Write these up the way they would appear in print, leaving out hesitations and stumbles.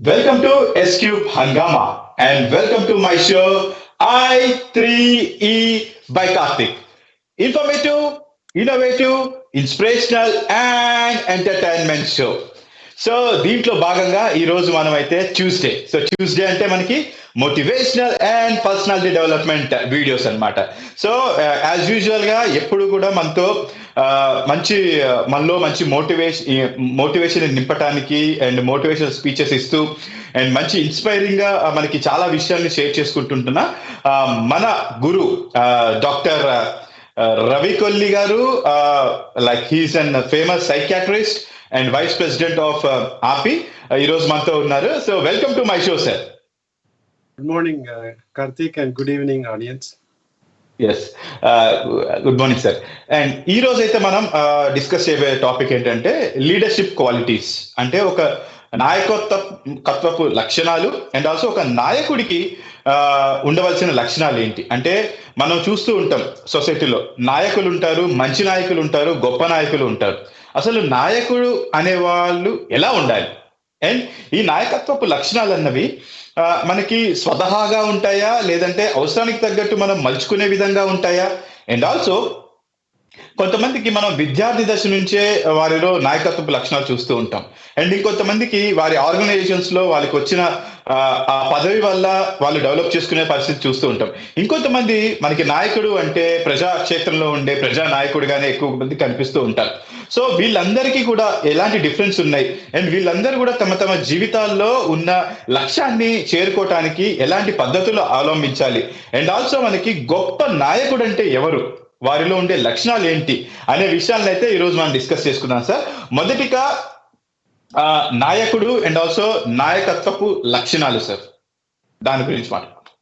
Welcome to S-Cube Hungama and welcome to my show i3E by Karteek. Informative, innovative, inspirational and entertainment show. So దీంట్లో భాగంగా ఈ రోజు మనం అయితే Tuesday అంటే మనకి motivational and personality development videos అన్నమాట. సో యాజ్ యూజువల్ గా ఎప్పుడు కూడా మనతో మనలో మంచి మోటివేషన్ నింపడానికి అండ్ మోటివేషనల్ స్పీచెస్ ఇస్తూ అండ్ మంచి ఇన్స్పైరింగ్ గా మనకి చాలా విషయాల్ని షేర్ చేసుకుంటుంటున్న మన గురు డాక్టర్ రవి కొల్లి గారు, like he's an famous psychiatrist and Vice President of API. ఈ రోజు మనతో ఉన్నారు. So welcome to my show, sir. Good morning, Karteek, and good evening, audience. Yes, good morning, sir. And ఈ రోజు అయితే మనం డిస్కస్ చేయబోయే టాపిక్ ఏంటంటే లీడర్షిప్ క్వాలిటీస్, అంటే ఒక నాయకత్వపు లక్షణాలు అండ్ ఆల్సో ఒక నాయకుడికి ఉండవలసిన లక్షణాలు ఏంటి. అంటే మనం చూస్తూ ఉంటాం సొసైటీలో నాయకులు ఉంటారు, మంచి నాయకులు ఉంటారు, గొప్ప నాయకులు ఉంటారు. అసలు నాయకుడు అనేవాళ్ళు ఎలా ఉండాలి అండ్ ఈ నాయకత్వపు లక్షణాలు అన్నవి మనకి స్వతహాగా ఉంటాయా లేదంటే అవసరానికి తగ్గట్టు మనం మలుచుకునే విధంగా ఉంటాయా? అండ్ ఆల్సో కొంతమందికి మనం విద్యార్థి దశ నుంచే వారిలో నాయకత్వపు లక్షణాలు చూస్తూ ఉంటాం అండ్ ఇంకొంతమందికి వారి ఆర్గనైజేషన్స్ లో వాళ్ళకి వచ్చిన ఆ పదవి వల్ల వాళ్ళు డెవలప్ చేసుకునే పరిస్థితి చూస్తూ ఉంటాం. ఇంకొంతమంది మనకి నాయకుడు అంటే ప్రజా క్షేత్రంలో ఉండే ప్రజా నాయకుడిగానే ఎక్కువ మంది కనిపిస్తూ ఉంటారు. సో వీళ్ళందరికీ కూడా ఎలాంటి డిఫరెన్స్ ఉన్నాయి అండ్ వీళ్ళందరూ కూడా తమ తమ జీవితాల్లో ఉన్న లక్ష్యాన్ని చేరుకోవటానికి ఎలాంటి పద్ధతులు అవలంబించాలి అండ్ ఆల్సో మనకి గొప్ప నాయకుడు అంటే ఎవరు, వారిలో ఉండే లక్షణాలు ఏంటి అనే విషయాలను అయితే ఈరోజు మనం డిస్కస్ చేసుకున్నాం సార్. మొదటిగా నాయకుడు అండ్ ఆల్సో నాయకత్వపు లక్షణాలు సార్, దాని గురించి మాట్లాడుకుంటాం.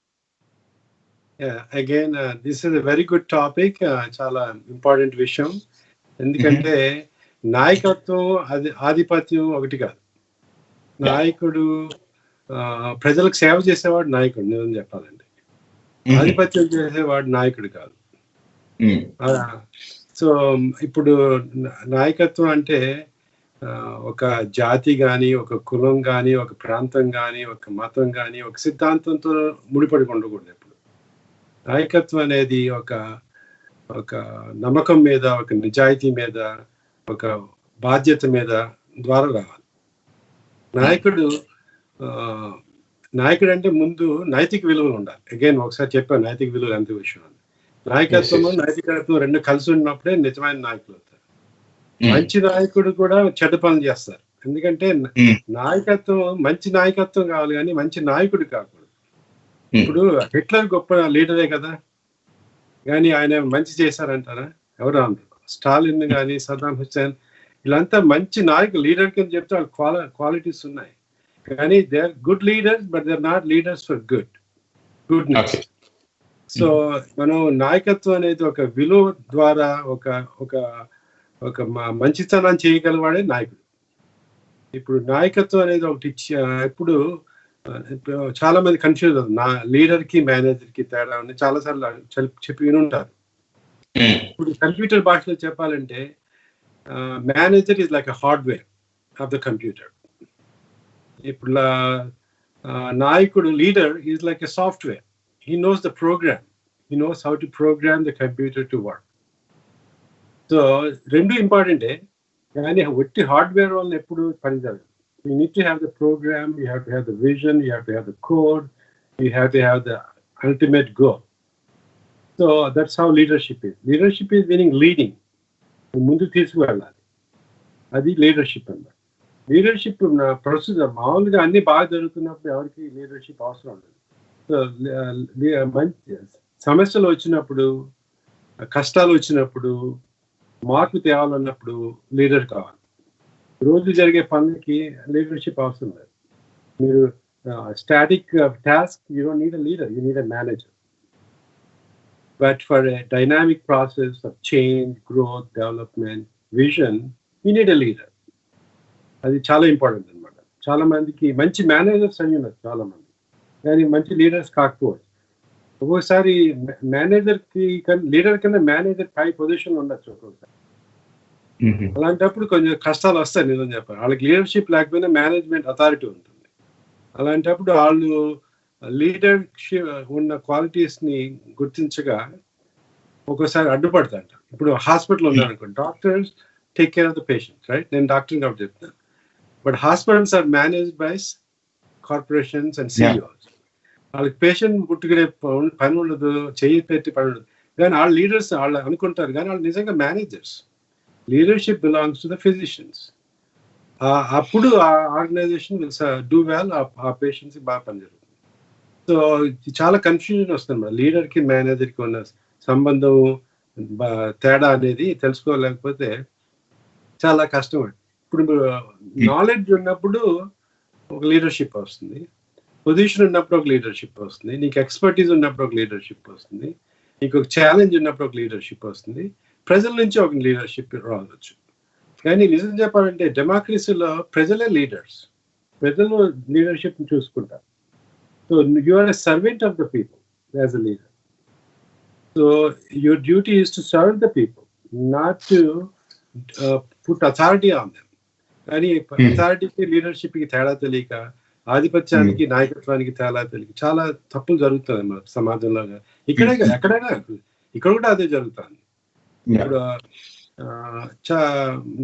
Again this is a very good topic. చాలా ఇంపార్టెంట్ విషయం. ఎందుకంటే నాయకత్వం ఆధిపత్యం ఒకటి కాదు. నాయకుడు ప్రజలకు సేవ చేసేవాడు నాయకుడు, నేను చెప్పాలండి. ఆధిపత్యం చేసేవాడు నాయకుడు కాదు. సో ఇప్పుడు నాయకత్వం అంటే ఒక జాతి కానీ, ఒక కులం కానీ, ఒక ప్రాంతం కానీ, ఒక మతం కానీ, ఒక సిద్ధాంతంతో ముడిపడి ఉండకూడదు. ఎప్పుడు నాయకత్వం అనేది ఒక నమ్మకం మీద, ఒక నిజాయితీ మీద, ఒక బాధ్యత మీద ద్వారా రావాలి. నాయకుడు అంటే ముందు నైతిక విలువలు ఉండాలి. అగైన్ ఒకసారి చెప్పాను, నైతిక విలువలు ఎంత విషయం అని. నాయకత్వము నైతికత్వం రెండు కలిసి ఉన్నప్పుడే నిజమైన నాయకులు అవుతారు. మంచి నాయకుడు కూడా చెడ్డ పనులు చేస్తారు. ఎందుకంటే నాయకత్వం, మంచి నాయకత్వం కావాలి కానీ మంచి నాయకుడు కాకూడదు. ఇప్పుడు హిట్లర్ గొప్ప లీడరే కదా, కానీ ఆయన మంచి చేశారంటారా? ఎవరు అనరు. స్టాలిన్ కానీ, సద్దాం హుస్సేన్, వీళ్ళంతా మంచి నాయకులు. లీడర్ కింద చెప్తే వాళ్ళ క్వాలిటీస్ ఉన్నాయి, కానీ they are good leaders, but they are not leaders for goodness. So మనం నాయకత్వం అనేది ఒక విలువ ద్వారా ఒక మంచితనాన్ని చేయగలవాడే నాయకుడు. ఇప్పుడు నాయకత్వం అనేది ఒకటి ఇప్పుడు చాలా మంది కన్ఫ్యూజ్ అవుతుంది. లీడర్ కి మేనేజర్ కి తేడా అని చాలా సార్లు చెప్పి వినుంటారు. ఇప్పుడు కంప్యూటర్ భాషలో చెప్పాలంటే manager is like a hardware of the computer. ఇప్పుడు నాయకుడు, leader is like a software. He knows the program. He knows how to program the computer to work. So, rendu important. కానీ ఒట్టి హార్డ్వేర్ వల్ల ఎప్పుడు పని జరగదు. You need to have the program, you have to have the vision, you have to have the code, you have to have the ultimate goal. So, that's how leadership is. Leadership is meaning leading. ముందు తీసుకువెళ్ళాలి. అది leadership అన్నమాట. Leadership ప్రస్తుతం మామూలుగా అన్ని బాగా జరుగుతున్నప్పుడు ఎవరికి లీడర్షిప్ అవసరం ఉండదు. మంచి సమస్యలు వచ్చినప్పుడు, కష్టాలు వచ్చినప్పుడు, మార్పు తేవాలన్నప్పుడు లీడర్ కావాలి. రోజు జరిగే పనులకి లీడర్షిప్ అవసరం లేదు. మీరు static task, you don't need a leader, you need a manager. But for a dynamic process of change, growth, development, vision, you need a leader. అది చాలా ఇంపార్టెంట్ అనమాట. చాలా మందికి మంచి మేనేజర్స్ అని ఉన్నారు చాలా మంది, కానీ మంచి లీడర్స్ కాకపోవచ్చు. ఒక్కొక్కసారి లీడర్ కన్నా మేనేజర్ పై పొజిషన్ ఉండొచ్చు ఒక్కొక్కసారి. అలాంటప్పుడు కొంచెం కష్టాలు వస్తాయి. నిజం చెప్పాలి, వాళ్ళకి లీడర్షిప్ లేకపోయినా మేనేజ్మెంట్ అథారిటీ ఉంటుంది. అలాంటప్పుడు వాళ్ళు లీడర్షిప్ ఉన్న క్వాలిటీస్ని గుర్తించగా ఒక్కోసారి అడ్డుపడతాంట. ఇప్పుడు హాస్పిటల్ ఉన్నారనుకోండి, doctors take care of the patient, right? నేను డాక్టర్ కాబట్టి చెప్తాను. But hospitals are managed by corporations and CEOs. వాళ్ళకి పేషెంట్ పుట్టుకునే పని ఉండదు, చెయ్యి పెట్టి పని ఉండదు. కానీ వాళ్ళ లీడర్స్ వాళ్ళు అనుకుంటారు, కానీ వాళ్ళు నిజంగా managers. Leadership belongs to the physicians. అప్పుడు ఆ ఆర్గనైజేషన్ విల్ డూ వెల్, ఆ పేషెంట్స్కి బాగా పనిచేస్తుంది. సో చాలా కన్ఫ్యూజన్ వస్తుంది మేడం. లీడర్కి మేనేజర్కి ఉన్న సంబంధం తేడా అనేది తెలుసుకోలేకపోతే చాలా కష్టం. ఇప్పుడు నాలెడ్జ్ ఉన్నప్పుడు ఒక లీడర్షిప్ వస్తుంది, పొజిషన్ ఉన్నప్పుడు ఒక లీడర్షిప్ వస్తుంది, నీకు ఎక్స్పర్టీస్ ఉన్నప్పుడు ఒక లీడర్షిప్ వస్తుంది, నీకు ఒక ఛాలెంజ్ ఉన్నప్పుడు ఒక లీడర్షిప్ వస్తుంది, ప్రజల నుంచి ఒక లీడర్షిప్ రావచ్చు. కానీ నిజం చెప్పాలంటే డెమోక్రసీలో ప్రజలే లీడర్స్, ప్రజలు లీడర్షిప్ చూసుకుంటారు. So you are a servant of the people as a leader. So your duty is to serve the people, not to put authority on them. కానీ అథారిటీకి లీడర్షిప్కి తేడా తెలియక, ఆధిపత్యానికి నాయకత్వానికి తేడా తెలియక చాలా తప్పులు జరుగుతుంది మన సమాజంలో. ఎక్కడైనా ఇక్కడ కూడా అదే జరుగుతుంది. ఇప్పుడు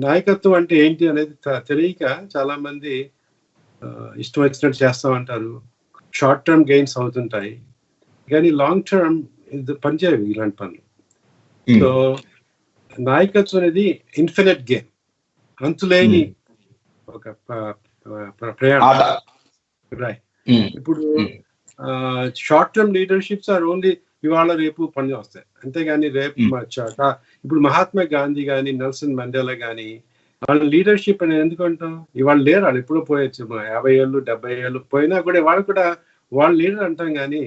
నాయకత్వం అంటే ఏంటి అనేది తెలియక చాలా మంది ఇష్టం వచ్చినట్టు చేస్తా ఉంటారు. షార్ట్ టర్మ్ గెయిన్స్ అవుతుంటాయి, కానీ లాంగ్ టర్మ్ పనిచేయవు ఇలాంటి పనులు. సో నాయకత్వం అనేది ఇన్ఫినిట్ గేమ్, అంతులేని ఒక ప్రయాణం. ఇప్పుడు short term leaderships are only ఇవాళ రేపు పని వస్తాయి, అంతేగాని రేపు ఇప్పుడు మహాత్మా గాంధీ కానీ నెల్సన్ మండేలా కానీ వాళ్ళ లీడర్షిప్ అనేది ఎందుకంటాం? ఇవాళ లేరు, వాళ్ళు ఎప్పుడో పోయొచ్చు, 50 ఏళ్ళు 70 ఏళ్ళు పోయినా కూడా వాళ్ళు లీడర్ అంటాం. కానీ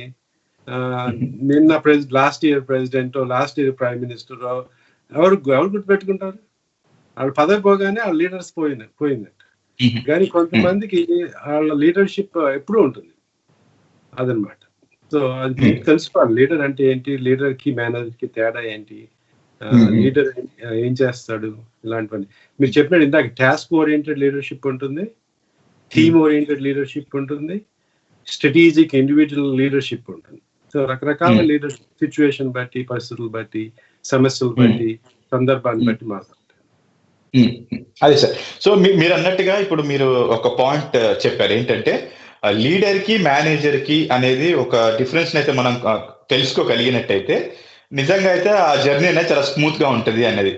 నిన్న last year president, last year prime minister ఎవరు గుర్తుపెట్టుకుంటారు? వాళ్ళ పదవి పోగానే వాళ్ళ లీడర్స్ పోయినట్టు. కానీ కొంతమందికి వాళ్ళ లీడర్షిప్ ఎప్పుడూ ఉంటుంది, అదనమాట. సో అది తెలుసుకోవాలి, లీడర్ అంటే ఏంటి, లీడర్ కి మేనేజర్ కి తేడా ఏంటి, లీడర్ ఏం చేస్తాడు, ఇలాంటివన్నీ. మీరు చెప్పినట్టు ఇందాక టాస్క్ ఓరియంటెడ్ లీడర్షిప్ ఉంటుంది, టీమ్ ఓరియంటెడ్ లీడర్షిప్ ఉంటుంది, స్ట్రాటజిక్ ఇండివిజువల్ లీడర్షిప్ ఉంటుంది. సో రకరకాల లీడర్షిప్ సిచ్యువేషన్ బట్టి, పరిస్థితులు బట్టి, సమస్యలు బట్టి, సందర్భాన్ని బట్టి మాట్లాడతారు. అదే సార్. సో మీరు అన్నట్టుగా ఇప్పుడు మీరు ఒక పాయింట్ చెప్పారు, ఏంటంటే లీడర్ కి మేనేజర్ కి అనేది ఒక డిఫరెన్స్ అయితే మనం తెలుసుకోగలిగినట్టయితే నిజంగా అయితే ఆ జర్నీ అనేది చాలా స్మూత్ గా ఉంటది అనేది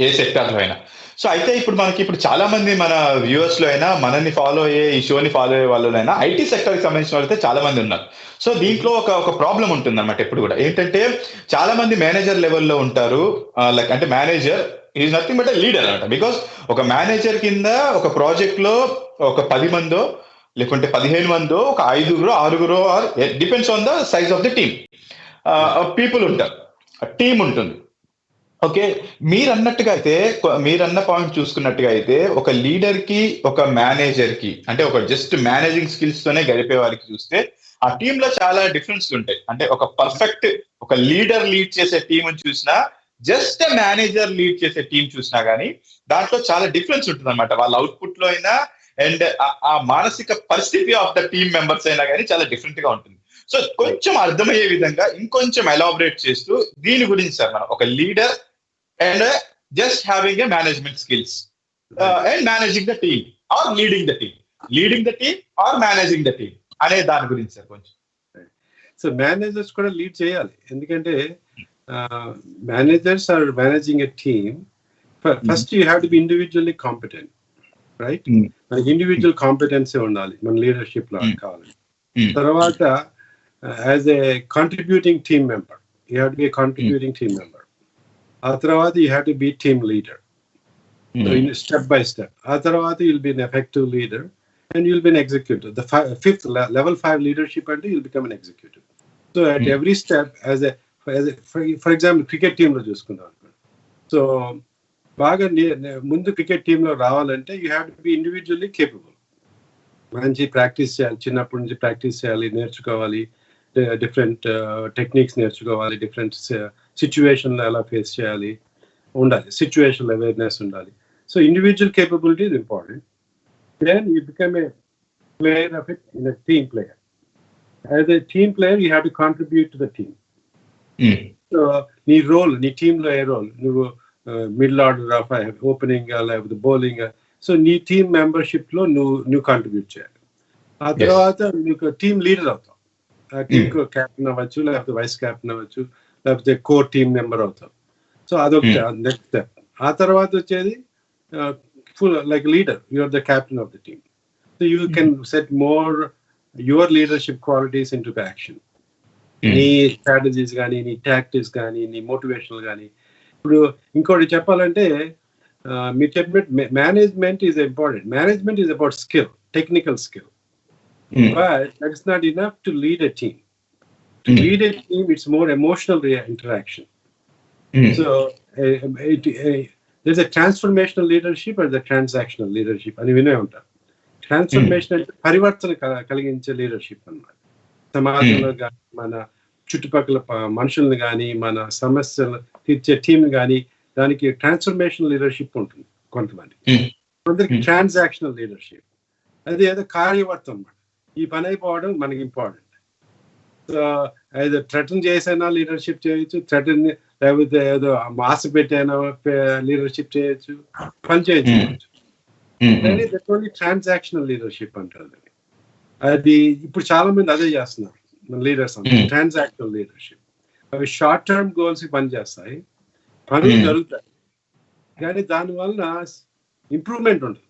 ఏ సెక్టార్ లో అయినా. సో అయితే ఇప్పుడు చాలా మంది మన వ్యూవర్స్ లో అయినా, మనల్ని ఫాలో అయ్యే ఈ షోని ఫాలో అయ్యే వాళ్ళైనా ఐటీ సెక్టర్ కి సంబంధించిన వాళ్ళైతే చాలా మంది ఉన్నారు. సో దీంట్లో ఒక ప్రాబ్లం ఉంటుంది అన్నమాట ఎప్పుడు కూడా. ఏంటంటే చాలా మంది మేనేజర్ లెవెల్లో ఉంటారు, లైక్ అంటే manager is nothing but leader అనమాట. బికాస్ ఒక మేనేజర్ కింద ఒక ప్రాజెక్ట్ లో ఒక 10 మందో లేకుంటే 15 మందో, ఒక 5గురో 6గురో, or depends on the size of the team, people ఉంటారు, టీమ్ ఉంటుంది. ఓకే, మీరన్న పాయింట్ చూసుకున్నట్టుగా అయితే ఒక లీడర్ కి ఒక మేనేజర్ కి అంటే ఒక జస్ట్ మేనేజింగ్ స్కిల్స్ తోనే గడిపే వారికి చూస్తే ఆ టీమ్ లో చాలా డిఫరెన్స్ ఉంటాయి. అంటే ఒక పర్ఫెక్ట్ ఒక లీడర్ లీడ్ చేసే టీమ్ చూసినా, జస్ట్ మేనేజర్ లీడ్ చేసే టీం చూసినా గానీ దాంట్లో చాలా డిఫరెన్స్ ఉంటుంది అనమాట. వాళ్ళ అవుట్పుట్ లో అయినా అండ్ ఆ మానసిక పరిస్థితి ఆఫ్ ద టీమ్ మెంబర్స్ అయినా కానీ చాలా డిఫరెంట్ గా ఉంటుంది. సో కొంచెం అర్థమయ్యే విధంగా ఇంకొంచెం ఎలాబరేట్ చేస్తూ దీని గురించి సార్, మనం ఒక leader and just having a management skills and managing the team or leading the team or managing the team అనే దాని గురించి సార్ కొంచెం. సో మేనేజర్స్ కూడా లీడ్ చేయాలి, ఎందుకంటే managers are managing a team. First you have to be individually competent, right? మనకి individual competency ఉండాలి మన లీడర్షిప్ లో కావాలి. తర్వాత as a contributing team member, you have to be contributing team member. ఆ తర్వాత you have to be team leader, step by step. ఆ తర్వాత you'll be an effective leader and you'll be an executive. The fifth level 5 leadership అంటే you'll become an executive. So at every step for example cricket టీంలో చూసుకుందాం. So బాగా ముందు cricket టీంలో రావాలంటే you have to B individually capable. మంచి practice చేయాలి, చిన్నప్పటి నుంచి ప్రాక్టీస్ చేయాలి, నేర్చుకోవాలి, డిఫరెంట్ టెక్నిక్స్ నేర్చుకోవాలి, డిఫరెంట్ సిచ్యువేషన్లో ఎలా ఫేస్ చేయాలి ఉండాలి, సిచ్యువేషనల్ అవేర్నెస్ ఉండాలి. So individual capability is important. Then you become a player of it in a team player. As a team player, you have to contribute to the team. So నీ role, నీ టీంలో ఏ role, నువ్వు middle order of opening లేకపోతే bowling, so నీ team membership లో నువ్వు contribute చేయాలి. ఆ తర్వాత నీకు టీమ్ లీడర్ అవుతావు. ఆ టీమ్ క్యాప్టెన్ అవ్వచ్చు, లేకపోతే వైస్ క్యాప్టెన్ అవ్వచ్చు, లేకపోతే కోర్ టీమ్ మెంబర్ అవుతావు. సో అదొక నెక్స్ట్ స్టెప్. ఆ తర్వాత వచ్చేది full like leader, you are the captain of the team. So you can set more your leadership qualities into action. నీ స్ట్రాటజీస్ కానీ, నీ టాక్టిక్స్ కానీ, నీ మోటివేషనల్ కానీ. ఇప్పుడు ఇంకోటి చెప్పాలంటే మీరు చెప్పినట్టు management is important. Management is about skill, technical skill. But that's not enough to lead a team. To lead a team, it's more emotional interaction. So there's a transformational leadership and the transactional leadership. అని వినే ఉంటారు. Transformation అంటే పరివర్తన కలిగించే leadership అన్నమాట. సమాజంలో కానీ, మన చుట్టుపక్కల మనుషుల్ని కానీ, మన సమస్యలు తీర్చే టీం కానీ, దానికి ట్రాన్స్ఫర్మేషనల్ లీడర్షిప్ ఉంటుంది కొంతమందికి. కొందరికి ట్రాన్సాక్షనల్ లీడర్షిప్, అది ఏదో కార్యవర్తం అన్నమాట. ఈ పని అయిపోవడం మనకి ఇంపార్టెంట్. సో ఏదో థ్రెటన్ చేసైనా లీడర్షిప్ చేయొచ్చు, థ్రెటన్ లేకపోతే ఏదో మాస పెట్టైనా లీడర్షిప్ చేయొచ్చు, పని చేయొచ్చు. కానీ దట్ ఓన్లీ ట్రాన్సాక్షనల్ లీడర్షిప్ అంటారు. అది ఇప్పుడు చాలా మంది అదే చేస్తున్నారు మన లీడర్స్ అంతా. ట్రాన్సాక్షనల్ లీడర్షిప్, అవి షార్ట్ టర్మ్ గోల్స్ కి పని చేస్తాయి, పనులు జరుగుతాయి, కానీ దానివల్ల ఇంప్రూవ్మెంట్ ఉండదు.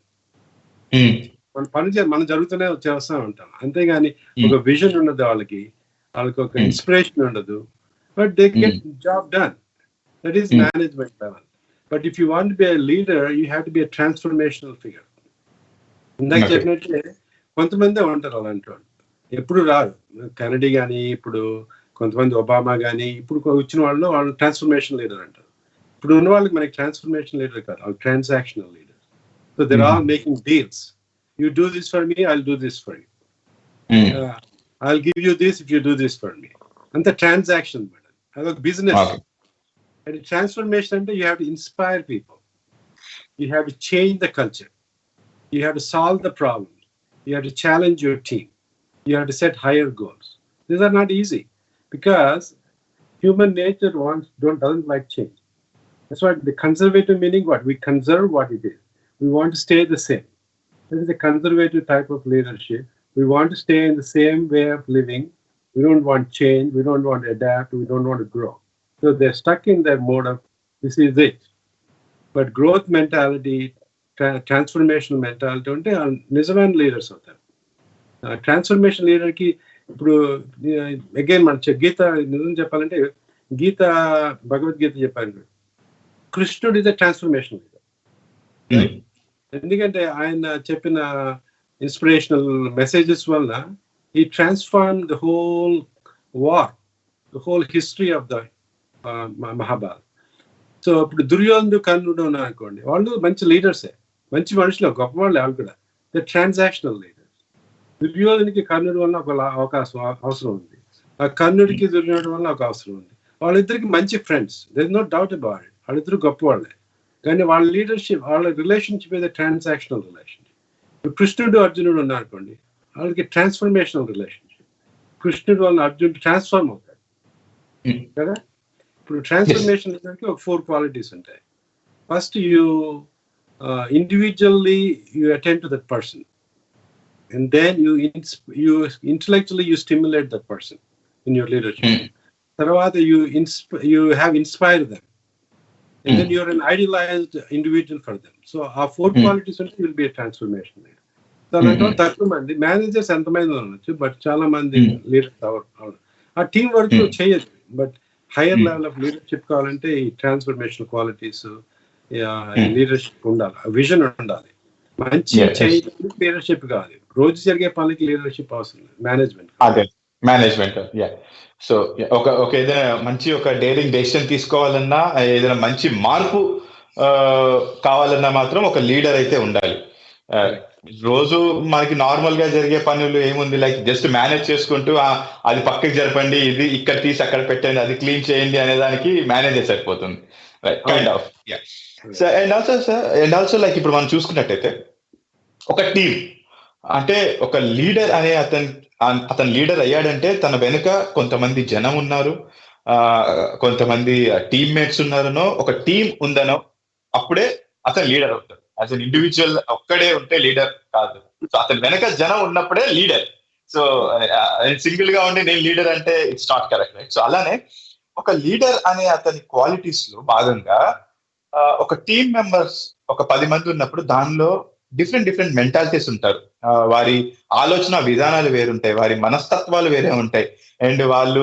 మనం జరుగుతూనే చేస్తూ ఉంటాం, అంతేగాని ఒక విజన్ ఉండదు వాళ్ళకి ఒక ఇన్స్పిరేషన్ ఉండదు. But they get job done. That is management level. But if you want be a leader, you have to B a transformational figure. ఇందాక చెప్పినట్లే కొంతమందే ఉంటారు అలాంటి వాళ్ళు, ఎప్పుడు రారు. కెనడీ కానీ, ఇప్పుడు కొంతమంది ఒబామా కానీ, ఇప్పుడు వచ్చిన వాళ్ళు ట్రాన్స్ఫర్మేషన్ లీడర్ అంటారు. ఇప్పుడు ఉన్న వాళ్ళకి మనకి ట్రాన్స్ఫర్మేషన్ లీడర్ కాదు, వాళ్ళు transactional leader. So they are all making deals. You do this for me, I'll do this for you. I'll give you this if you do this for me. And the transaction, madam, business. Okay. And transformation, you have to inspire people. You have to change the culture. You have to solve the problems. You have to challenge your team. You have to set higher goals. These are not easy because human nature doesn't like change. That's why the conservative meaning, what we conserve what it is. We want to stay the same. This is a conservative type of leadership. We want to stay in the same way of living. We don't want change. We don't want to adapt. We don't want to grow. So they're stuck in their mode of, this is it. But growth mentality, transformational mentality, unte నిజమైన leaders అవుతారు. Transformation లీడర్కి ఇప్పుడు again మన గీత నిజం చెప్పాలంటే, గీత భగవద్గీత చెప్పారు, కృష్ణుడు is a transformation leader. ఎందుకంటే ఆయన చెప్పిన ఇన్స్పిరేషనల్ మెసేజెస్ వల్ల ఈ transform the whole war, the whole history of the Mahabharat. So ఇప్పుడు దుర్యోధనుడు, కర్ణుడు అనుకోండి, వాళ్ళు మంచి లీడర్సే, మంచి మనుషులు, గొప్పవాళ్ళు. వాళ్ళు కూడా ద ట్రాన్సాక్షనల్ లీడర్స్. దుర్యోధనికి కర్ణుడి వల్ల ఒక అవసరం ఉంది, ఆ కర్ణుడికి దుర్యోధనుడి వల్ల ఒక అవసరం ఉంది. వాళ్ళిద్దరికి మంచి friends, there is no doubt about it. వాళ్ళిద్దరు గొప్పవాళ్ళే, కానీ వాళ్ళ లీడర్షిప్, వాళ్ళ రిలేషన్షిప్ ఏదో ట్రాన్సాక్షనల్ రిలేషన్షిప్. కృష్ణుడు అర్జునుడు ఉన్నారనుకోండి, వాళ్ళకి ట్రాన్స్ఫర్మేషనల్ రిలేషన్షిప్. కృష్ణుడు వల్ల అర్జునుడు ట్రాన్స్ఫార్మ్ అవుతాడు కదా. ఇప్పుడు ట్రాన్స్ఫర్మేషన్ అంటే ఒక 4 క్వాలిటీస్ ఉంటాయి. First you individually you attend to that person, and then you intellectually you stimulate that person in your leadership. తర్వాత you have inspire them. And then you're an idealized individual for them. So our 4 qualities will be a transformation leader. So అలాంటి తక్కువ మంది managers ఎంతమంది ఉండొచ్చు, but చాలా మంది leaders hour. ఆ team work చేయొచ్చు, but higher level of leadership కావాలంటే ఈ ట్రాన్స్ఫర్మేషన్ క్వాలిటీస్, లీడర్షిప్ ఉండాలి, విజన్ ఉండాలి. మంచి చేయడానికి లీడర్షిప్ కావాలి, రోజు జరిగే పనికి లీడర్షిప్ అవసరం, మేనేజ్మెంట్. సో ఒక ఏదైనా మంచి ఒక డేరింగ్ డెసిషన్ తీసుకోవాలన్నా, ఏదైనా మంచి మార్పు కావాలన్నా మాత్రం ఒక లీడర్ అయితే ఉండాలి. రోజు మనకి నార్మల్ గా జరిగే పనులు ఏముంది, లైక్ జస్ట్ మేనేజ్ చేసుకుంటూ అది పక్కకి జరపండి, ఇది ఇక్కడ తీసి అక్కడ పెట్టండి, అది క్లీన్ చేయండి అనే దానికి మేనేజర్ సరిపోతుంది. Kind of. So and also like ఇప్పుడు మనం చూసుకున్నట్టయితే ఒక టీమ్ అంటే ఒక లీడర్ అనే అతను లీడర్ అయ్యాడంటే తన వెనుక కొంతమంది జనం ఉన్నారు, కొంతమంది టీమ్మేట్స్ ఉన్నారనో, ఒక టీం ఉందనో అప్పుడే అతను లీడర్ అవుతాడు. యాజ్ అన్ ఇండివిజువల్ ఒక్కడే ఉంటే లీడర్ కాదు. సో అతని వెనక జనం ఉన్నప్పుడే లీడర్. సో సింగిల్ గా ఉండి నేను లీడర్ అంటే it's not correct, right? So అలానే ఒక లీడర్ అనే అతని క్వాలిటీస్ లో భాగంగా ఒక టీమ్ మెంబర్స్ ఒక 10 మంది ఉన్నప్పుడు దానిలో డిఫరెంట్ మెంటాలిటీస్ ఉంటారు. వారి ఆలోచన విధానాలు వేరుంటాయి, వారి మనస్తత్వాలు వేరే ఉంటాయి, అండ్ వాళ్ళు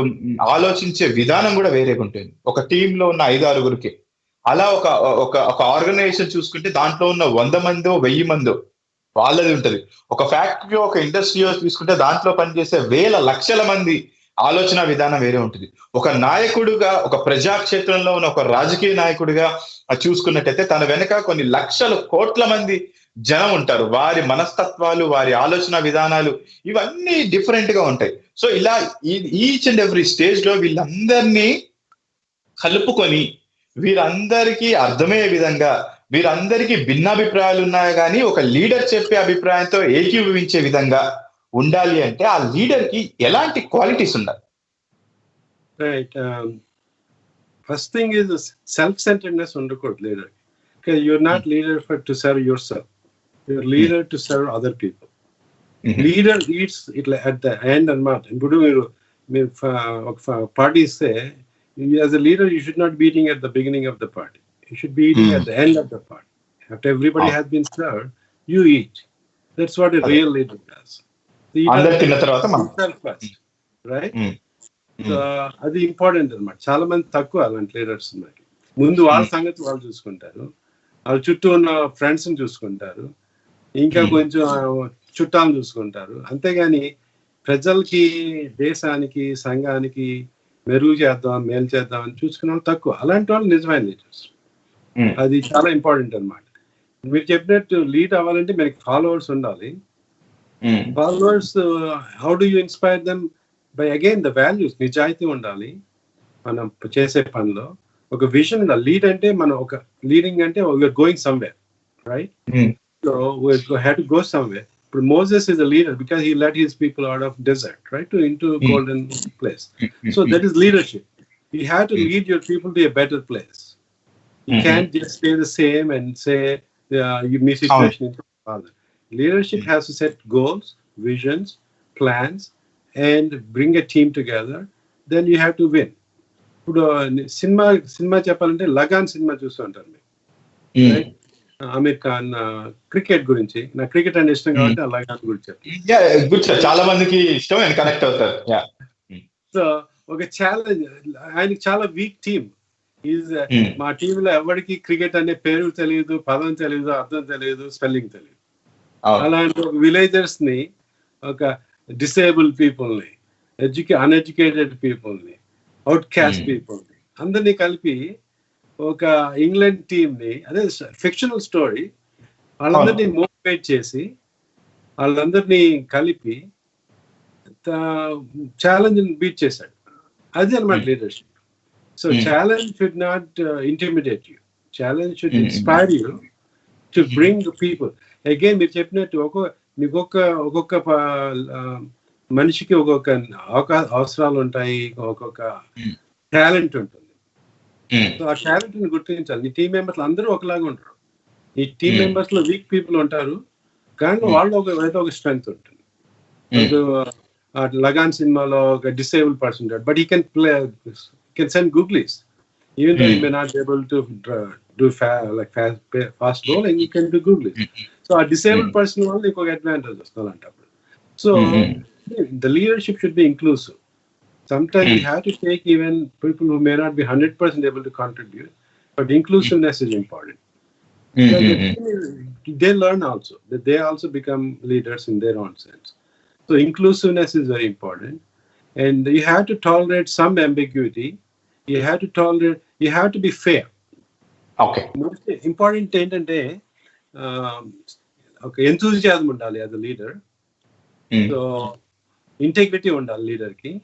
ఆలోచించే విధానం కూడా వేరేగా ఉంటుంది ఒక టీమ్ లో ఉన్న 5-6గురికి. అలా ఒక ఒక ఒక ఆర్గనైజేషన్ చూసుకుంటే దాంట్లో ఉన్న 100 మందో 1000 మందో వాళ్ళది ఉంటది. ఒక ఫ్యాక్టరీ, ఒక ఇండస్ట్రీయో తీసుకుంటే దాంట్లో పనిచేసే వేల లక్షల మంది ఆలోచన విధానం వేరే ఉంటుంది. ఒక నాయకుడుగా, ఒక ప్రజాక్షేత్రంలో ఉన్న ఒక రాజకీయ నాయకుడిగా చూసుకున్నట్టయితే తన వెనక కొన్ని లక్షల కోట్ల మంది జనం ఉంటారు. వారి మనస్తత్వాలు, వారి ఆలోచన విధానాలు ఇవన్నీ డిఫరెంట్ గా ఉంటాయి. సో ఇలా ఈచ్ అండ్ ఎవ్రీ స్టేజ్ లో వీళ్ళందరినీ కలుపుకొని వీరందరికీ అర్థమయ్యే విధంగా, వీరందరికీ భిన్నాభిప్రాయాలు ఉన్నాయి కానీ ఒక లీడర్ చెప్పే అభిప్రాయంతో ఏకీభవించే విధంగా ఉండాలి అంటే ఆ లీడర్ కి ఎలాంటి క్వాలిటీస్ ఉండాలి? Right. First thing is self centredness ఉండకూడదు leader. You're not leader for to serve yourself, you're leader to serve other people. Leader eats ఇట్లా అట్ ద ఎండ్ అన్నమాట. ఇప్పుడు మీరు ఒక పార్టీ ఇస్తే, as a leader you should not be eating at the beginning of the party, you should be eating at the end of the party. After everybody has been served, you eat. That's what a real leader does. అందరూ తిన్న తర్వాత మనం first, right? So అది important అన్నమాట. చాలా మంది తక్కువ అలాంటి లీడర్స్ ఉన్నారు. ముందు వాళ్ళ సంగతి వాళ్ళు చూసుకుంటారు, వాళ్ళ చుట్టూ ఉన్న ఫ్రెండ్స్ ని చూసుకుంటారు, ఇంకా కొంచెం చుట్టాలను చూసుకుంటారు. అంతేగాని ప్రజలకి, దేశానికి, సంఘానికి మెరుగు చేద్దాం, మేలు చేద్దాం అని చూసుకున్న వాళ్ళు తక్కువ. అలాంటి వాళ్ళు నిజమైన లీడర్స్. అది చాలా ఇంపార్టెంట్ అన్నమాట. మీరు చెప్పినట్టు లీడ్ అవ్వాలంటే మనకి ఫాలోవర్స్ ఉండాలి. Followers, how do you inspire them? By again the values. నిజాయితీ ఉండాలి మనం చేసే పనిలో, ఒక విజన్ ఉండాలి. లీడ్ అంటే మనం ఒక లీడింగ్ అంటే we are going somewhere, right? So we had to go somewhere. But Moses is a leader because he led his people out of desert, right, into golden place. So that is leadership. You have to lead your people to a better place. You can't just stay the same and say you miss situation into father. Leadership has to set goals, visions, plans, and bring a team together. Then you have to win. ఇప్పుడు cinema చెప్పాలంటే Lagaan cinema చూస్తుంటారు మీరు, right? Aamir Khan cricket గురించి. నాకు cricket అంటే ఇష్టం కాబట్టి అలాగే గురించి చాలా మందికి ఇష్టం, కనెక్ట్ అవుతారు. సో ఒక ఛాలెంజ్, ఆయనకి చాలా వీక్ టీమ్. మా టీంలో ఎవరికి క్రికెట్ అనే పేరు తెలియదు, పదం తెలియదు, అర్థం తెలియదు, స్పెల్లింగ్ తెలియదు. అలాంటి ఒక విలేజర్స్ ని, ఒక డిసేబుల్ పీపుల్ ని, అన్ఎడ్యుకేటెడ్ పీపుల్ ని, అవుట్ క్యాస్ట్ పీపుల్ ని అందరినీ కలిపి ఒక ఇంగ్లాండ్ టీమ్ ని, అదే ఫిక్షనల్ స్టోరీ, వాళ్ళందరినీ మోటివేట్ చేసి వాళ్ళందరినీ కలిపి ఛాలెంజ్ బీట్ చేశాడు. అది అన్నమాట leadership. So challenge should not intimidate you, challenge should inspire you to bring people. Again మీరు చెప్పినట్టు మీకు ఒక్కొక్క మనిషికి ఒక్కొక్క అవసరాలు ఉంటాయి, ఒక్కొక్క టాలెంట్ ఉంటుంది. సో ఆ టాలెంట్ ని గుర్తించాలి. ఈ టీమ్ మెంబర్స్ అందరూ ఒకలాగా ఉంటారు. ఈ టీమ్ మెంబర్స్ లో వీక్ పీపుల్ ఉంటారు, కానీ వాళ్ళు ఒక స్ట్రెంగ్త్ ఉంటుంది. లగాన్ సినిమాలో ఒక డిసేబుల్ పర్సన్ ఉంటాడు, but he can send googlies, even though he may not able to do fast rolling, he can do googlies. So ఆ డిసేబుల్ పర్సన్ వల్ల ఇంకొక అడ్వాంటేజ్ వస్తుంది అంటప్పుడు. So the leadership should be inclusive. Sometimes you have to take even people who may not be 100% able to contribute, but inclusiveness is important. They learn also, that they also become leaders in their own sense. So inclusiveness is very important, and you have to tolerate some ambiguity. You have to be fair. Okay. Most important ఏంటంటే ఒక enthusiasm ఉండాలి as a leader. So integrity ఉండాలి leader కి,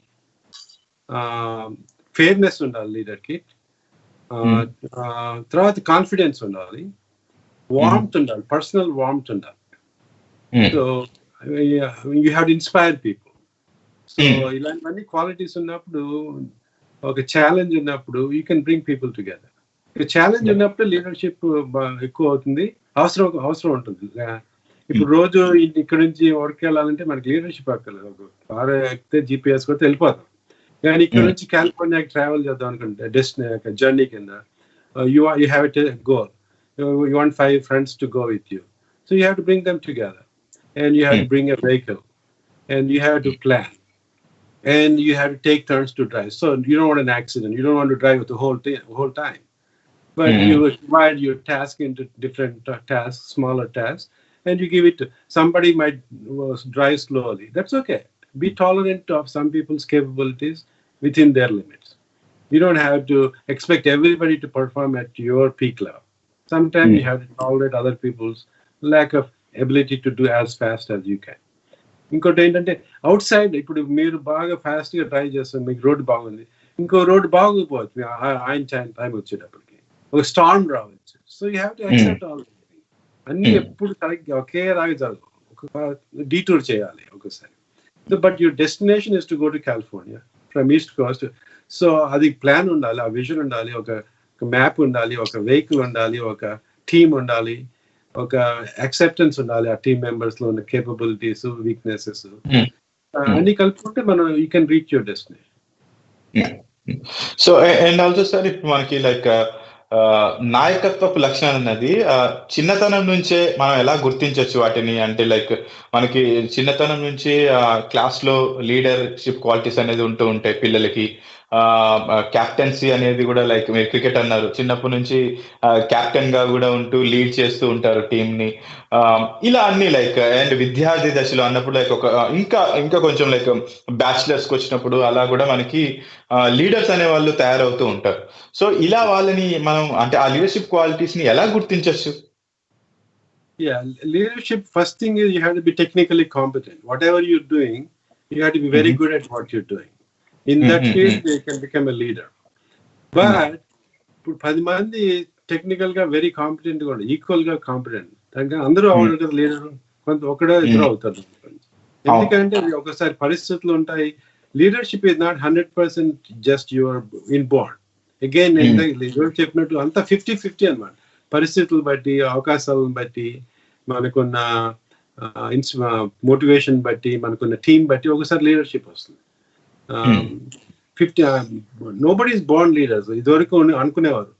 fairness ఉండాలి leader కి, తర్వాత confidence ఉండాలి, warmth ఉండాలి, పర్సనల్ వార్మ్త్ ఉండాలి. So you have to inspire people. So ఇలాంటివన్నీ క్వాలిటీస్ ఉన్నప్పుడు, ఒక ఛాలెంజ్ ఉన్నప్పుడు you can bring people together. Challenge ఉన్నప్పుడు లీడర్షిప్ ఎక్కువ అవుతుంది, అవసరం ఉంటుంది. ఇప్పుడు రోజు ఇక్కడ నుంచి వర్క్ వెళ్ళాలంటే మనకి లీడర్షిప్ అక్కర్లేదు. కారు ఎక్కితే జీపీఎస్ కొడితే వెళ్ళిపోతాం. కానీ ఇక్కడ నుంచి కాలిఫోర్నియాకి ట్రావెల్ చేద్దాం అనుకుంటే జర్నీ కింద you have a goal. You want 5 friends to go with you, so you have to bring them together, and you have to bring a vehicle, and you have to plan, and you have to take turns to drive. So you don't want an accident, you don't want to drive the whole time, but you divide your task into different tasks, smaller tasks, and you give it to somebody. Might drive slowly, that's okay. Be tolerant of some people's capabilities within their limits. You don't have to expect everybody to perform at your peak level. Sometimes you have to tolerate other people's lack of ability to do as fast as you can. ఇంకోటి ఏంటంటే out side, ఇప్పుడు మీరు బాగా fast గా drive చేస్తారు, మీకు road బాగుంది, ఇంకో రోడ్డు బాగోకపోవచ్చు, ఆయన టైం వచ్చేటప్పటికి ఒక స్టార్మ్ రావచ్చు. So you have to accept all. అన్ని ఎప్పుడు కరెక్ట్ ఒకే రాగా జరగదు, ఒక డీటూర్ చేయాలి ఒకసారి. So but your destination is to go to California from east Coast. So అది ప్లాన్ ఉండాలి, ఆ విజన్ ఉండాలి, ఒక మ్యాప్ ఉండాలి, ఒక వెహికల్ ఉండాలి, ఒక టీమ్ ఉండాలి, ఒక యాక్సెప్టెన్స్ ఉండాలి ఆ టీమ్ మెంబర్స్ లో ఉన్న కేపబిలిటీస్, వీక్నెసెస్ అన్ని కలుపుకుంటే మనం you can reach your destination. So and also sir, ఇప్పుడు మనకి లైక్ నాయకత్వపు లక్షణాలు అన్నది చిన్నతనం నుంచే మనం ఎలా గుర్తించవచ్చు వాటిని? అంటే లైక్ మనకి చిన్నతనం నుంచి క్లాస్ లో లీడర్షిప్ క్వాలిటీస్ అనేది ఉంటూ ఉంటాయి పిల్లలకి. క్యాప్టెన్సీ అనేది కూడా, లైక్ మీరు క్రికెట్ అన్నారు, చిన్నప్పటి నుంచి క్యాప్టెన్ గా కూడా ఉంటూ లీడ్ చేస్తూ ఉంటారు టీమ్ ని. ఇలా అన్ని లైక్ అండ్ విద్యార్థి దశలో అన్నప్పుడు లైక్ ఒక ఇంకా కొంచెం లైక్ బ్యాచిలర్స్ కి వచ్చినప్పుడు అలా కూడా మనకి లీడర్స్ అనే వాళ్ళు తయారవుతూ ఉంటారు. సో ఇలా వాళ్ళని మనం అంటే ఆ లీడర్షిప్ క్వాలిటీస్ ని ఎలా గుర్తించవచ్చు? Yeah, leadership, first thing is you have to be technically competent. Whatever you're doing, you have to be very good at what you're doing. In that case, they can become a leader. But ఇప్పుడు 10 మంది technical గా very competent గా ఉంటారు, equal గా competent, దానికి అందరూ అవ్వరు కదా లీడర్, కొంత ఒకడే ఇద్దరు అవుతారు. ఎందుకంటే ఒకసారి పరిస్థితులు ఉంటాయి. Leadership is not 100% just your in Born. Again చెప్పినట్టు అంతా 50-50 అన్నమాట. పరిస్థితులు బట్టి, అవకాశాలను బట్టి, మనకున్న మోటివేషన్ బట్టి, మనకున్న టీం బట్టి ఒకసారి లీడర్షిప్ వస్తుంది. 50 నోబడీ ఈస్ బోర్న్ లీడర్స్. ఇదివరకు అనుకునేవారు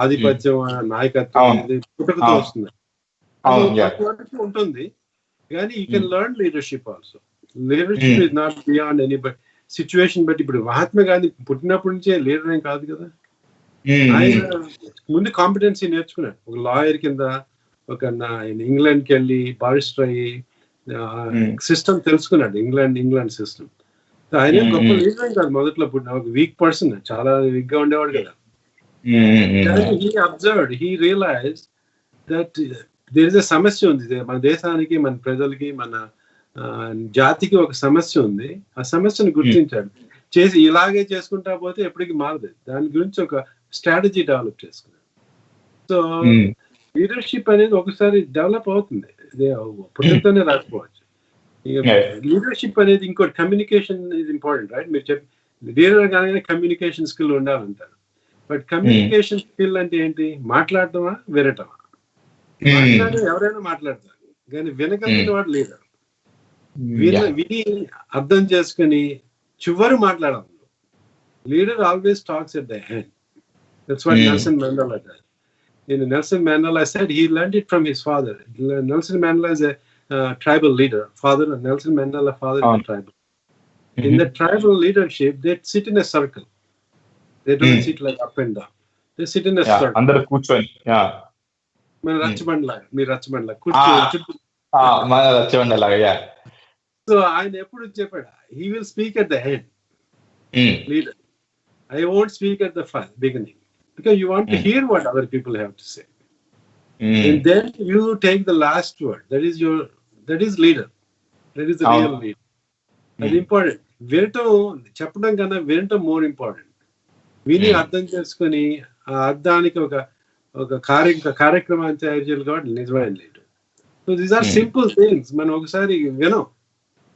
ఆధిపత్యం, నాయకత్వం పుట్టుకతో వస్తుంది, ఉంటుంది. కానీ you can learn leadership also. Leadership is not beyond any but situation బట్టి. ఇప్పుడు మహాత్మా గాంధీ పుట్టినప్పటి నుంచే లీడర్ ఏం కాదు కదా. ఆయన ముందు కాంపిటెన్సీ నేర్చుకున్నాడు. ఒక లాయర్ కింద ఒక ఇంగ్లాండ్కి వెళ్ళి బారిస్టర్ అయ్యి సిస్టమ్ తెలుసుకున్నాడు, ఇంగ్లాండ్ సిస్టమ్. ఆయన గొప్ప లీడర్ ఏం కాదు మొదట్లో. పుట్టిన ఒక వీక్ పర్సన్, చాలా వీక్ గా ఉండేవాడు కదా. He observed, he realize that there is a సమస్య ఉంది మన దేశానికి, మన ప్రజలకి, మన జాతికి ఒక సమస్య ఉంది. ఆ సమస్యను గుర్తించాడు. చేసి ఇలాగే చేసుకుంటా పోతే ఎప్పటికీ మారదు. దాని గురించి ఒక స్ట్రాటజీ డెవలప్ చేసుకున్నాడు. సో లీడర్షిప్ అనేది ఒకసారి డెవలప్ అవుతుంది, పుట్టుకతోనే రాకపోవచ్చు. లీడర్షిప్ అనేది ఇంకోటి, కమ్యూనికేషన్ ఇస్ ఇంపార్టెంట్, రైట్? మీరు లీడర్ కానీ కమ్యూనికేషన్ స్కిల్ ఉండాలంటారు. బట్ కమ్యూనికేషన్ స్కిల్ అంటే ఏంటి? మాట్లాడటమా, వినటమా? మాట్లాడే ఎవరైనా మాట్లాడతారు, కానీ వినగలిగిన వాడు లీడర్. విని అర్థం చేసుకుని చివరి మాట్లాడాలి. Leader always talks at the end. That's what Nelson Mandela did. Nelson Mandela said he learned it from his father. Nelson Mandela is a tribal leader. Nelson Mandela father is a tribal. In the tribal leadership, they sit in a circle. They don't sit like up and down. They sit in a circle. అందరూ కూర్చొని, మన రచ్చబండలాగా, మీరు రచ్చబండలాగా కూర్చొని, మన రచ్చబండలాగా. So ఆయన ఎప్పుడు చెప్పాడు, he will speak at the end. Leader, I won't speak at the beginning, because you want to hear what other people have to say, and then you take the last word. That is leader. That is the real leader. That's important. వినటం చెప్పడం కన్నా వినటం more important. విని అర్థం చేసుకుని ఆ అర్థానికి ఒక కార్యక్రమాన్ని తయారు చేయాలి కాబట్టి నిజమైన leader. So these are simple things. మనం ఒకసారి వినం,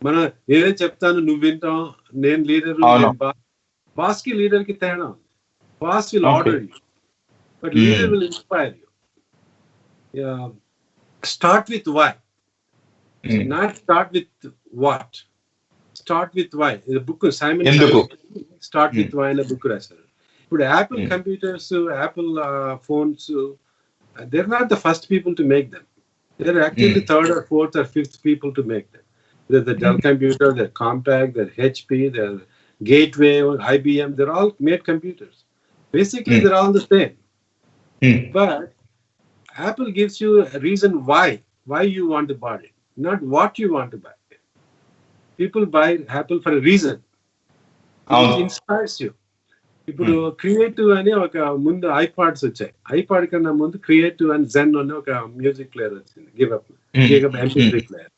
మనం నేనే చెప్తాను నువ్వు వింటాం, నేను లీడర్, బాస్ కి లీడర్ కి తేడా. Boss will order you, but leader will inspire you. Start with why, not start with what. Start with why. Book Simon start with why అనే బుక్ రాశారు. ఇప్పుడు Apple computers, Apple phones, they're not the first people to make them. They're actually third or fourth or fifth people to make them. There's the Dell computer, they're Compaq, they're HP, they're Gateway, IBM. They're all made computers. Basically, they're all the same. But Apple gives you a reason why you want to buy it, not what you want to buy. People buy Apple for a reason. It inspires you. ఇప్పుడు creative అని ఒక ముందు iPods వచ్చాయి. IPod కన్నా ముందు creative and Zen అని ఒక music player వచ్చింది, give MP3 player.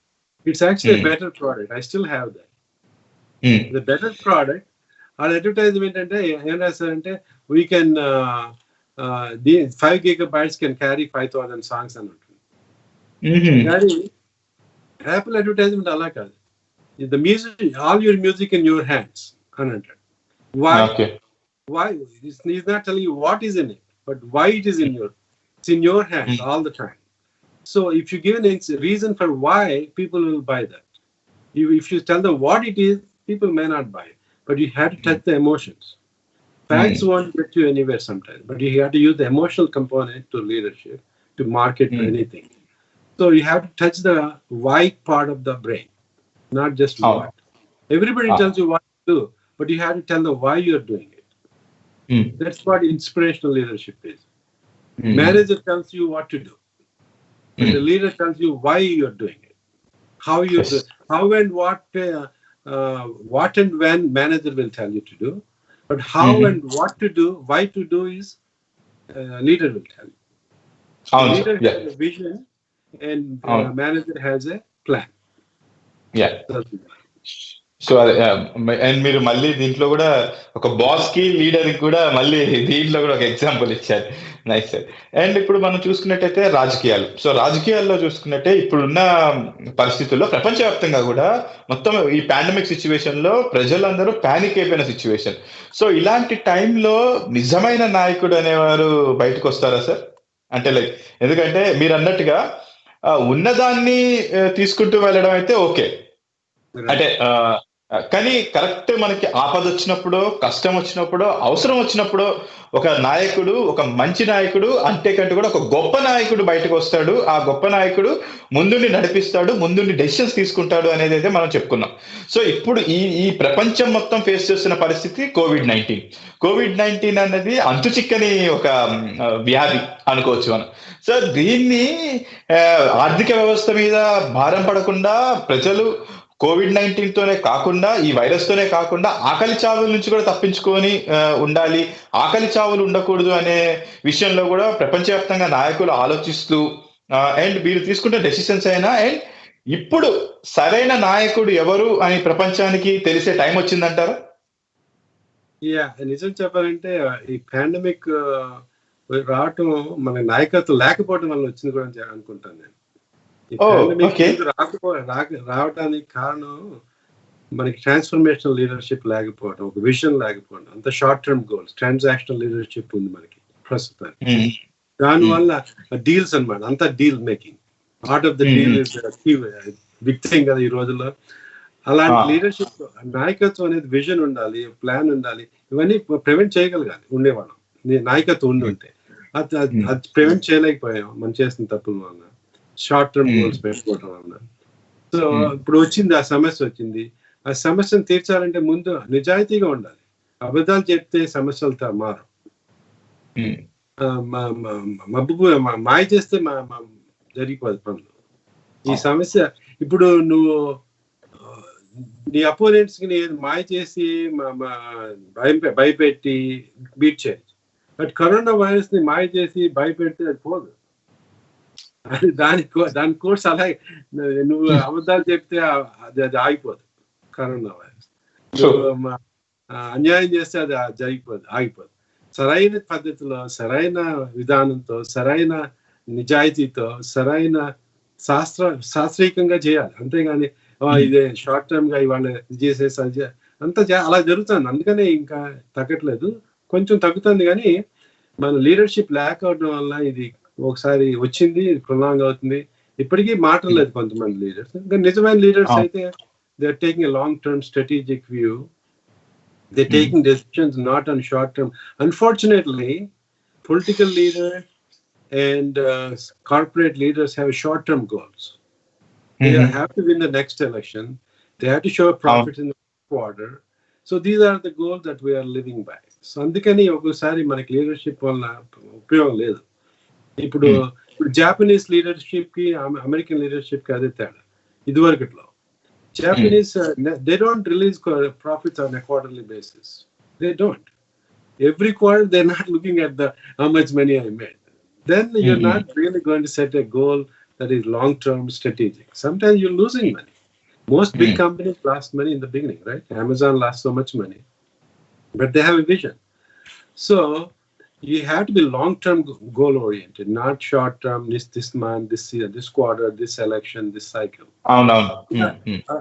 It's actually better product. I still have that. The better product. ఆ అడ్వర్టైజ్మెంట్ అంటే ఏం రాస్తారంటే we can 5 GB can carry 5,000 songs అని ఉంటుంది. కానీ యాపిల్ అడ్వర్టైజ్మెంట్ అలా కాదు. The music, all your music in your hands అని అంటాడు. Why? He's not telling you what is in it, but why it is it's in your hands all the time. So if you give a reason for why, people will buy that. If you tell them what it is, people may not buy it. But you have to touch the emotions. Facts won't get you anywhere sometimes, but you have to use the emotional component to leadership, to market anything. So you have to touch the why part of the brain, not just what. Everybody tells you what to do, but you have to tell them why you're doing it. That's what inspirational leadership is. Manager tells you what to do, but the leader tells you why you're doing it, how you do, how and what and when manager will tell you to do, but how and what to do, why to do is leader will tell you. Leader has a vision and manager has a plan. So and మీరు మళ్ళీ దీంట్లో కూడా ఒక boss కి leader కి కూడా మళ్ళీ దీంట్లో కూడా ఒక ఎగ్జాంపుల్ ఇచ్చారు. Nice sir. అండ్ ఇప్పుడు మనం చూసుకున్నట్టయితే రాజకీయాలు. సో రాజకీయాల్లో చూసుకున్నట్టే ఇప్పుడున్న పరిస్థితుల్లో ప్రపంచవ్యాప్తంగా కూడా మొత్తం ఈ పాండమిక్ సిచ్యువేషన్ లో ప్రజలందరూ పానిక్ అయిపోయిన సిచ్యువేషన్. సో ఇలాంటి టైంలో నిజమైన నాయకుడు అనేవారు బయటకు వస్తారా సార్? అంటే లైక్, ఎందుకంటే మీరు అన్నట్టుగా ఉన్నదాన్ని తీసుకుంటూ వెళ్ళడం అయితే ఓకే, అంటే కానీ కరెక్ట్ మనకి ఆపద వచ్చినప్పుడు, కష్టం వచ్చినప్పుడు, అవసరం వచ్చినప్పుడు ఒక నాయకుడు, ఒక మంచి నాయకుడు అంతేకంటే కూడా ఒక గొప్ప నాయకుడు బయటకు వస్తాడు. ఆ గొప్ప నాయకుడు ముందుండి నడిపిస్తాడు, ముందుండి డెసిషన్స్ తీసుకుంటాడు అనేది అయితే మనం చెప్పుకున్నాం. సో ఇప్పుడు ఈ ప్రపంచం మొత్తం ఫేస్ చేస్తున్న పరిస్థితి కోవిడ్-19 అనేది అంతు చిక్కని ఒక వ్యాధి అనుకోవచ్చు మనం. సో దీన్ని ఆర్థిక వ్యవస్థ మీద భారం పడకుండా ప్రజలు కోవిడ్-19 తోనే కాకుండా, ఈ వైరస్ తోనే కాకుండా ఆకలి చావుల నుంచి కూడా తప్పించుకొని ఉండాలి, ఆకలి చావులు ఉండకూడదు అనే విషయంలో కూడా ప్రపంచవ్యాప్తంగా నాయకులు ఆలోచిస్తూ అండ్ వీరు తీసుకుంటే డెసిషన్స్ అయినా, అండ్ ఇప్పుడు సరైన నాయకుడు ఎవరు అని ప్రపంచానికి తెలిసే టైం వచ్చిందంటారా? నిజం చెప్పాలంటే ఈ పాండమిక్ రావటం మన నాయకత్వం లేకపోవడం వల్ల వచ్చింది కూడా అనుకుంటాను నేను. రావడానికి కారణం మనకి ట్రాన్స్ఫర్మేషనల్ లీడర్షిప్ లేకపోవడం, ఒక విజన్ లేకపోవడం, అంత short term goals, transactional leadership ఉంది మనకి ప్రస్తుతానికి. దానివల్ల డీల్స్ అన్నమాట, అంత deal making, art of the deal is big thing కదా ఈ రోజుల్లో. అలాంటి లీడర్షిప్, నాయకత్వం అనేది విజన్ ఉండాలి, ప్లాన్ ఉండాలి, ఇవన్నీ ప్రివెంట్ చేయగలగాలి ఉండేవాళ్ళం. నాయకత్వం ఉండి ఉంటే అది ప్రివెంట్ చేయలేకపోయాం మనం చేసిన తప్పుల వల్ల, షార్ట్ టర్మ్ గోల్స్ పెట్టుకోవడం వల్ల. సో ఇప్పుడు వచ్చింది, ఆ సమస్య వచ్చింది. ఆ సమస్యను తీర్చాలంటే ముందు నిజాయితీగా ఉండాలి. అబద్ధాలు చెప్తే సమస్యలతో మారం. మాయ చేస్తే జరిగిపోదు పనులు. ఈ సమస్య ఇప్పుడు నువ్వు నీ అపోనెంట్స్ కి మాయ చేసి భయపెట్టి బీట్ చేయొచ్చు, బట్ కరోనా వైరస్ ని మాయ చేసి భయపెడితే అది పోదు. దాని కోర్స్ అలాగే, నువ్వు అబద్ధాలు చెప్తే అది ఆగిపోదు. కరోనా వైరస్ అన్యాయం చేస్తే అది ఆగిపోదు. సరైన పద్ధతిలో, సరైన విధానంతో, సరైన నిజాయితీతో, సరైన శాస్త్రీయంగా చేయాలి. అంతేగాని ఇదే షార్ట్ టర్మ్ గా ఇవాళ ఇది చేసేసి అది అలా జరుగుతుంది. అందుకనే ఇంకా తగ్గట్లేదు, కొంచెం తగ్గుతుంది. కానీ మన లీడర్షిప్ ల్యాక్ అవడం వల్ల ఇది ఒకసారి వచ్చింది, ప్రొలాంగ్ అవుతుంది. ఇప్పటికీ మాటలు లేదు కొంతమంది లీడర్స్. ఇంకా నిజమైన లీడర్స్ అయితే they are taking a long term strategic view. They're taking decisions not on short term. Unfortunately, political leaders and corporate leaders have short term goals. They have to win the next election. They have to show a profit in the quarter. So these are the goals that we are living by. So అందుకని ఒకసారి మనకి leadership వల్ల ఉపయోగం లేదు. ఇప్పుడు Japanese leadership కి American leadership కి అదే తేడా. ఇదివరకట్లో Japanese, they don't release profits on a quarterly basis. They don't. Every quarter, they're not looking at how much money I made. Then you're not really going to set a goal that is long-term strategic. Sometimes you're losing money. Most big companies lost money in the beginning, right? Amazon lost so much money, but they have a vision. So you have to be long-term goal-oriented, not short-term. This month, this year, this quarter, this election, this cycle.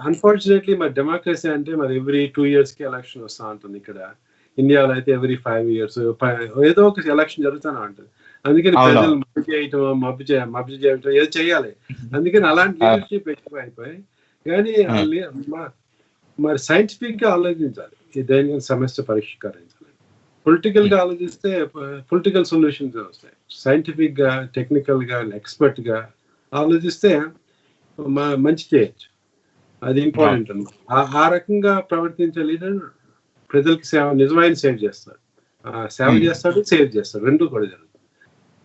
Unfortunately, my democracy అంటే మరి every 2 years కి election వస్తూ ఉంటుంది. ఇక్కడ ఇండియాలో అయితే every 5 years ఏదో ఒక ఎలక్షన్ జరుగుతూనే ఉంటుంది. అందుకని ప్రజలు మబ్బు చేయటం ఏదో చేయాలి. అందుకని అలాంటి లీడర్షిప్ ఎక్కువ అయిపోయి. కానీ మరి సైంటిఫిక్ గా ఆలోచించాలి, దేని సమస్య పరిష్కరించాలి. పొలిటికల్ గా ఆలోచిస్తే పొలిటికల్ సొల్యూషన్స్ వస్తాయి. సైంటిఫిక్ గా, టెక్నికల్ గా, ఎక్స్పర్ట్ గా ఆలోచిస్తే మంచి చేయొచ్చు. అది ఇంపార్టెంట్ అన్నమాట. ఆ రకంగా ప్రవర్తించే లీడర్ ప్రజలకి నిజమైన సేవ్ చేస్తాడు, సేవ చేస్తాడు, సేవ్ చేస్తాడు, రెండు కూడా జరుగుతుంది.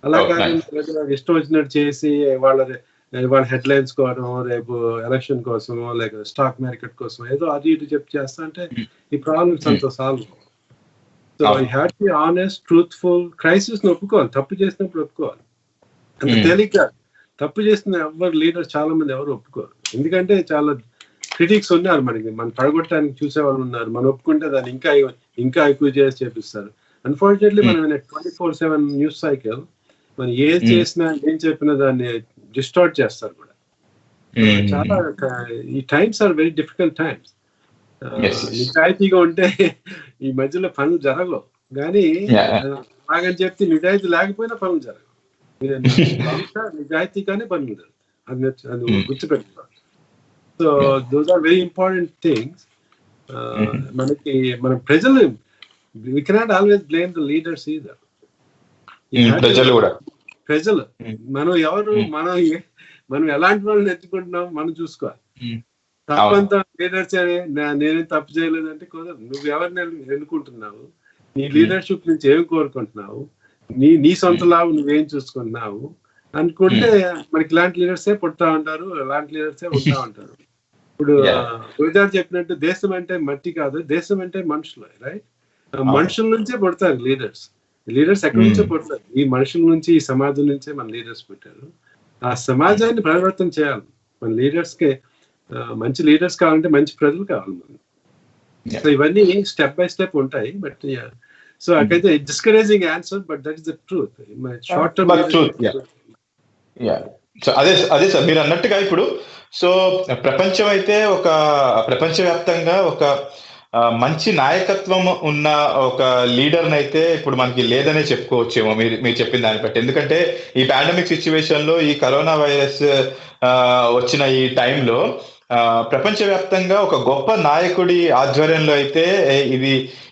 అలా కాకుండా ఇష్టం వచ్చినట్టు చేసి వాళ్ళ హెడ్లైన్స్ కోసం, రేపు ఎలక్షన్ కోసమో లేక స్టాక్ మార్కెట్ కోసం ఏదో అది ఇటు చెప్పి చేస్తా అంటే ఈ ప్రాబ్లమ్స్ అంతా solve. So I have to be honest, truthful. Crisis ని ఒప్పుకోవాలి, తప్పు చేసినప్పుడు ఒప్పుకోవాలి. అంత తేలిక తప్పు చేసిన ఎవరు లీడర్స్ చాలా మంది ఎవరు ఒప్పుకోరు. ఎందుకంటే చాలా క్రిటిక్స్ ఉన్నారు, మనం పడగొట్టడానికి చూసేవాళ్ళు ఉన్నారు. మనం ఒప్పుకుంటే దాన్ని ఇంకా ఎక్కువ చేసి చేపిస్తారు. అన్ఫార్చునేట్లీ మనం 24/7 న్యూస్ సైకిల్, మనం ఏది చేసినా ఏం చెప్పినా దాన్ని డిస్టార్ట్ చేస్తారు కూడా. చాలా ఈ times are very difficult times. నిజాయితీగా ఉంటే ఈ మధ్యలో పనులు జరగవు, కానీ బాగని చెప్తే నిజాయితీ లేకపోయినా పనులు జరగవు. నిజాయితీగానే పనులు జరుగుతాయి, అది గుర్తుపెట్టుకోవాలి. So those are very important things. మనకి మన ప్రజలు, we cannot always blame the leaders either. ప్రజలు మనం ఎవరు, మనం ఎలాంటి వాళ్ళని ఎత్తుకుంటున్నాం మనం చూసుకోవాలి. తప్పంతా లీడర్స్ నేనేం తప్పు చేయలేదంటే కుదరదు. నువ్వు ఎవరిని ఎన్నుకుంటున్నావు, నీ లీడర్షిప్ నుంచి ఏం కోరుకుంటున్నావు, నీ సొంత లాభం నువ్వేం చూసుకుంటున్నావు అనుకుంటే మనకి ఇలాంటి లీడర్సే పుడతా ఉంటారు, ఇలాంటి లీడర్సే ఉంటా ఉంటారు. ఇప్పుడు గుజరాత్ చెప్పినట్టు దేశం అంటే మట్టి కాదు, దేశం అంటే మనుషులు, రైట్? మనుషుల నుంచే పుడతారు లీడర్స్. లీడర్స్ ఎక్కడి నుంచో పుడతారు, ఈ మనుషుల నుంచి, ఈ సమాజం నుంచే మన లీడర్స్ పుట్టారు. ఆ సమాజాన్ని పరివర్తన చేయాలి. మన లీడర్స్ కి మంచి లీడర్స్ కావాలంటే మంచి ప్రజలు కావాలి మనం. సో ఇవన్నీ స్టెప్ బై స్టెప్ ఉంటాయి. బట్ సో అకైతే discouraging answer, but that is the truth. Short term so అదే సార్ మీరు అన్నట్టుగా ఇప్పుడు సో ప్రపంచవ్యాప్తంగా ఒక మంచి నాయకత్వం ఉన్న ఒక లీడర్ అయితే ఇప్పుడు మనకి లేదనే చెప్పుకోవచ్చేమో మీరు చెప్పిన దాన్ని బట్టి. ఎందుకంటే ఈ పాండమిక్ సిచ్యువేషన్ లో, ఈ కరోనా వైరస్ వచ్చిన ఈ టైంలో ప్రపంచవ్యాప్తంగా ఒక గొప్ప నాయకుడి ఆధ్వర్యంలో అయితే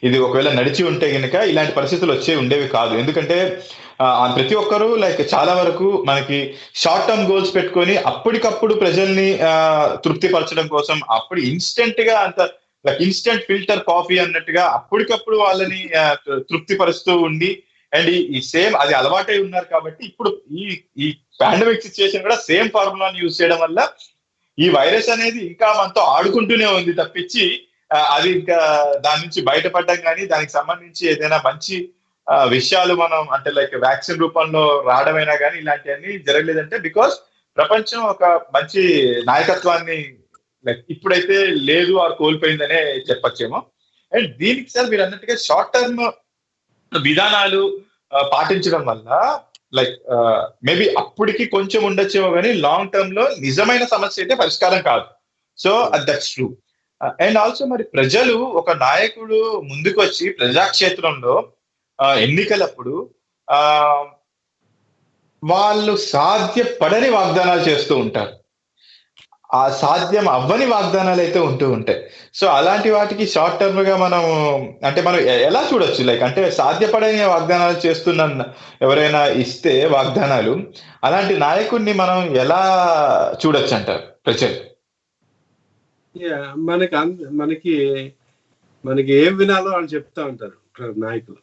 ఇది ఒకవేళ నడిచి ఉంటే గనుక ఇలాంటి పరిస్థితులు ఉండేవి కాదు. ఎందుకంటే ప్రతి ఒక్కరు చాలా వరకు మనకి షార్ట్ టర్మ్ గోల్స్ పెట్టుకొని అప్పటికప్పుడు ప్రజల్ని తృప్తిపరచడం కోసం అప్పుడు ఇన్స్టెంట్ గా ఇన్స్టెంట్ ఫిల్టర్ కాఫీ అన్నట్టుగా అప్పటికప్పుడు వాళ్ళని తృప్తిపరుస్తూ ఉండి అండ్ ఈ సేమ్ అది అలవాటై ఉన్నారు. కాబట్టి ఇప్పుడు ఈ పాండమిక్ సిచ్యువేషన్ కూడా సేమ్ ఫార్ములాని యూజ్ చేయడం వల్ల ఈ వైరస్ అనేది ఇంకా మనతో ఆడుకుంటూనే ఉంది తప్పించి అది ఇంకా దాని నుంచి బయటపడడం కానీ దానికి సంబంధించి ఏదైనా మంచి విషయాలు మనం అంటే వ్యాక్సిన్ రూపంలో రావడమైనా కానీ ఇలాంటివన్నీ జరగలేదంటే బికాస్ ప్రపంచం ఒక మంచి నాయకత్వాన్ని ఇప్పుడైతే లేదు ఆ కోల్పోయిందనే చెప్పచ్చేమో. అండ్ దీనికి సార్ మీరు అన్నట్టుగా షార్ట్ టర్మ్ విధానాలు పాటించడం వల్ల లైక్ మేబీ అప్పటికి కొంచెం ఉండొచ్చేమో కానీ లాంగ్ టర్మ్ లో నిజమైన సమస్య అయితే పరిష్కారం కాదు. So that's true. And also మరి ప్రజలు ఒక నాయకుడు ముందుకు వచ్చి ప్రజాక్షేత్రంలో ఎన్నికలప్పుడు ఆ వాళ్ళు సాధ్యపడని వాగ్దానాలు చేస్తూ ఉంటారు. ఆ సాధ్యం అవ్వని వాగ్దానాలు అయితే ఉంటూ ఉంటాయి. సో అలాంటి వాటికి షార్ట్ టర్మ్ గా మనం అంటే మనం ఎలా చూడొచ్చు? లైక్ అంటే సాధ్యపడని వాగ్దానాలు చేస్తున్న ఎవరైనా ఇస్తే వాగ్దానాలు, అలాంటి నాయకుడిని మనం ఎలా చూడొచ్చు అంటారు ప్రజలు? మనకి మనకి ఏం వినాలో వాళ్ళు చెప్తా ఉంటారు నాయకులు.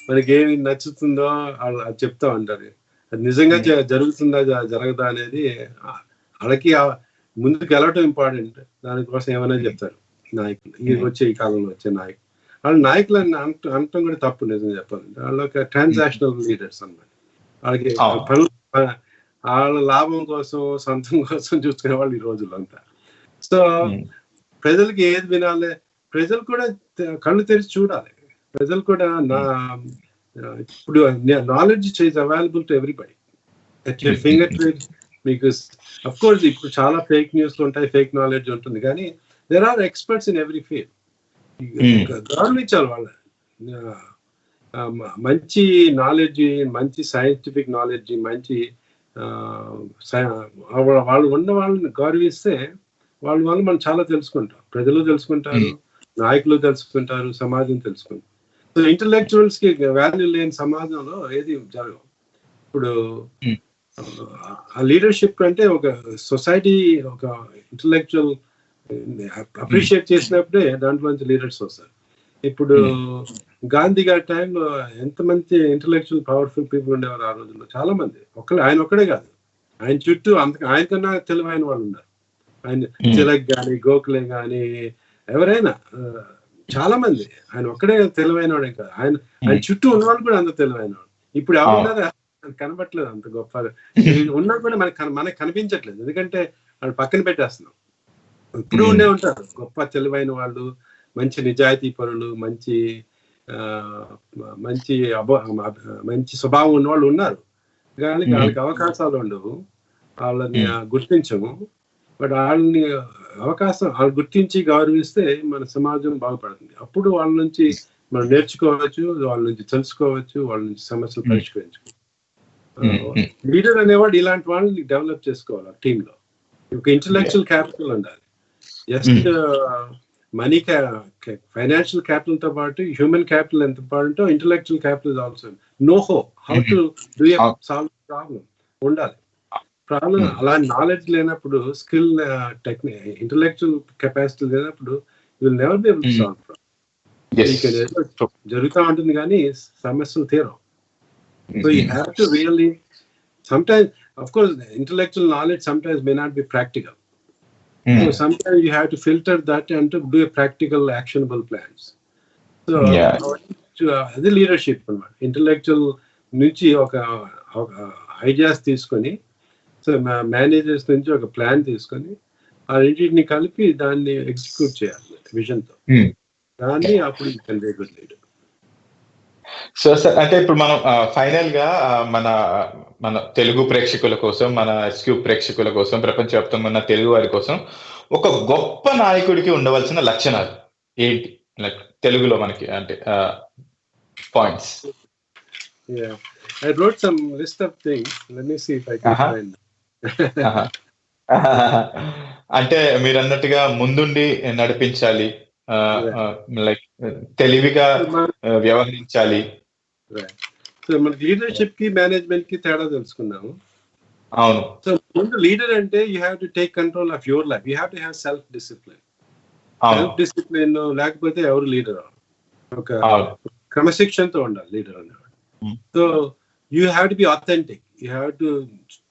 మనకి ఏమి నచ్చుతుందో వాళ్ళు అది చెప్తా ఉంటారు. అది నిజంగా జరుగుతుందా జరగదా అనేది వాళ్ళకి ముందుకు వెళ్ళటం ఇంపార్టెంట్. దానికోసం ఏమైనా చెప్తారు నాయకులు. ఈ కాలంలో వచ్చే నాయకులు. వాళ్ళ నాయకులు అనటం కూడా తప్పు నిజం చెప్పాలంటే. వాళ్ళు ఒక ట్రాన్సాక్షనల్ లీడర్స్ అన్నమాట. వాళ్ళకి వాళ్ళ లాభం కోసం సొంతం కోసం చూసుకునే వాళ్ళు ఈ రోజుల్లో అంతా. సో ప్రజలకి ఏది వినాలి, ప్రజలు కూడా కళ్ళు తెరిచి చూడాలి. ప్రజలు కూడా ఇప్పుడు knowledge is available to everybody at your finger tips. మీకు అఫ్ కోర్స్ ఇప్పుడు చాలా ఫేక్ న్యూస్లు ఉంటాయి, ఫేక్ నాలెడ్జ్ ఉంటుంది, కానీ there are experts in every field. గౌరవించాలి వాళ్ళ మంచి నాలెడ్జ్, మంచి సైంటిఫిక్ నాలెడ్జ్, మంచి వాళ్ళు ఉన్న వాళ్ళని గౌరవిస్తే వాళ్ళ వల్ల మనం చాలా తెలుసుకుంటాం. ప్రజలు తెలుసుకుంటారు, నాయకులు తెలుసుకుంటారు, సమాజం తెలుసుకుంటారు. సో ఇంటలెక్చువల్స్ కి వాల్యూ లేని సమాజంలో ఏది జరగవు. ఇప్పుడు ఆ లీడర్షిప్ అంటే ఒక సొసైటీ ఒక ఇంటలెక్చువల్ అప్రిషియేట్ చేసినప్పుడే దాంట్లోంచి లీడర్స్ వస్తారు. ఇప్పుడు గాంధీ గారి టైంలో ఎంతమంది ఇంటలెక్చువల్ పవర్ఫుల్ పీపుల్ ఉండేవారు ఆ రోజుల్లో? చాలా మంది. ఆయన ఒక్కడే కాదు, ఆయన చుట్టూ ఆయనకన్నా తెలివైన వాళ్ళు ఉన్నారు. ఆయన తిలక్ గాని, గోఖలే గాని, ఎవరైనా చాలా మంది. ఆయన ఒక్కడే తెలివైన వాడే కాదు, ఆయన చుట్టూ ఉన్న వాళ్ళు కూడా అంత తెలివైన వాడు. ఇప్పుడు ఎవరున్నారా? కనబట్లేదు అంత గొప్ప. ఉన్నా కూడా మనకు కనిపించట్లేదు, ఎందుకంటే వాళ్ళు పక్కన పెట్టేస్తున్నాం. ఇప్పుడు ఉండే ఉంటారు గొప్ప తెలివైన వాళ్ళు, మంచి నిజాయితీ పరులు, మంచి మంచి స్వభావం ఉన్న వాళ్ళు ఉన్నారు. కానీ వాళ్ళకి అవకాశాలు ఉండవు, వాళ్ళని గుర్తించము. బట్ వాళ్ళని వాళ్ళు గుర్తించి గౌరవిస్తే మన సమాజం బాగుపడుతుంది. అప్పుడు వాళ్ళ నుంచి మనం నేర్చుకోవచ్చు, వాళ్ళ నుంచి తెలుసుకోవచ్చు, వాళ్ళ నుంచి సమస్యలు పరిష్కరించుకోవచ్చు. లీడర్ అనేవాడు ఇలాంటి వాళ్ళని డెవలప్ చేసుకోవాలి టీంలో. ఒక ఇంటలెక్చువల్ క్యాపిటల్ ఉండాలి. జస్ట్ మనీ ఫైనాన్షియల్ క్యాపిటల్ తో పాటు హ్యూమన్ క్యాపిటల్ ఎంత పాటు intellectual capital also. Know how to do solve problem ఉండాలి. ప్రాబ్లం అలా నాలెడ్జ్ లేనప్పుడు, స్కిల్ ఇంటలెక్చువల్ కెపాసిటీ లేనప్పుడు will never be able to solve problem. జరుగుతూ ఉంటుంది కానీ సమస్యలు తీరవు. So you have to really sometimes, of course, intellectual knowledge sometimes may not be practical. So sometimes you have to filter that and to do a practical, actionable plans. So the leadership, intellectual నుంచి ఒక ideas తీసుకొని, so managers నుంచి ఒక plan తీసుకొని ఆ రెండింటిని కలిపి దాన్ని ఎగ్జిక్యూట్ చేయాలి విజన్తో. దాన్ని అప్పుడు you can be good leader. So sir, అంటే ఇప్పుడు మనం ఫైనల్ గా మన తెలుగు ప్రేక్షకుల కోసం, మన స్క్యూబ్ ప్రేక్షకుల కోసం, ప్రపంచవ్యాప్తంగా ఉన్న తెలుగు వారి కోసం ఒక గొప్ప నాయకుడికి ఉండవలసిన లక్షణాలు ఏంటి? లైక్ తెలుగులో మనకి అంటే points. I wrote some list of things. Let me see if I can find. అంటే మీరు అన్నట్టుగా ముందుండి నడిపించాలి, లైక్ తెలివిగా వ్యవహరించాలి. సో మనకి లీడర్షిప్ కి మేనేజ్మెంట్ కి తేడా తెలుసుకున్నాము. అవును. సో ముందు లీడర్ అంటే you have to take control of your life. You have to have self discipline. Self discipline లేకపోతే ఎవరు లీడర్? ఒక క్రమశిక్షణతో ఉండాలి లీడర్ అనేవాడు. So you have to be authentic. You have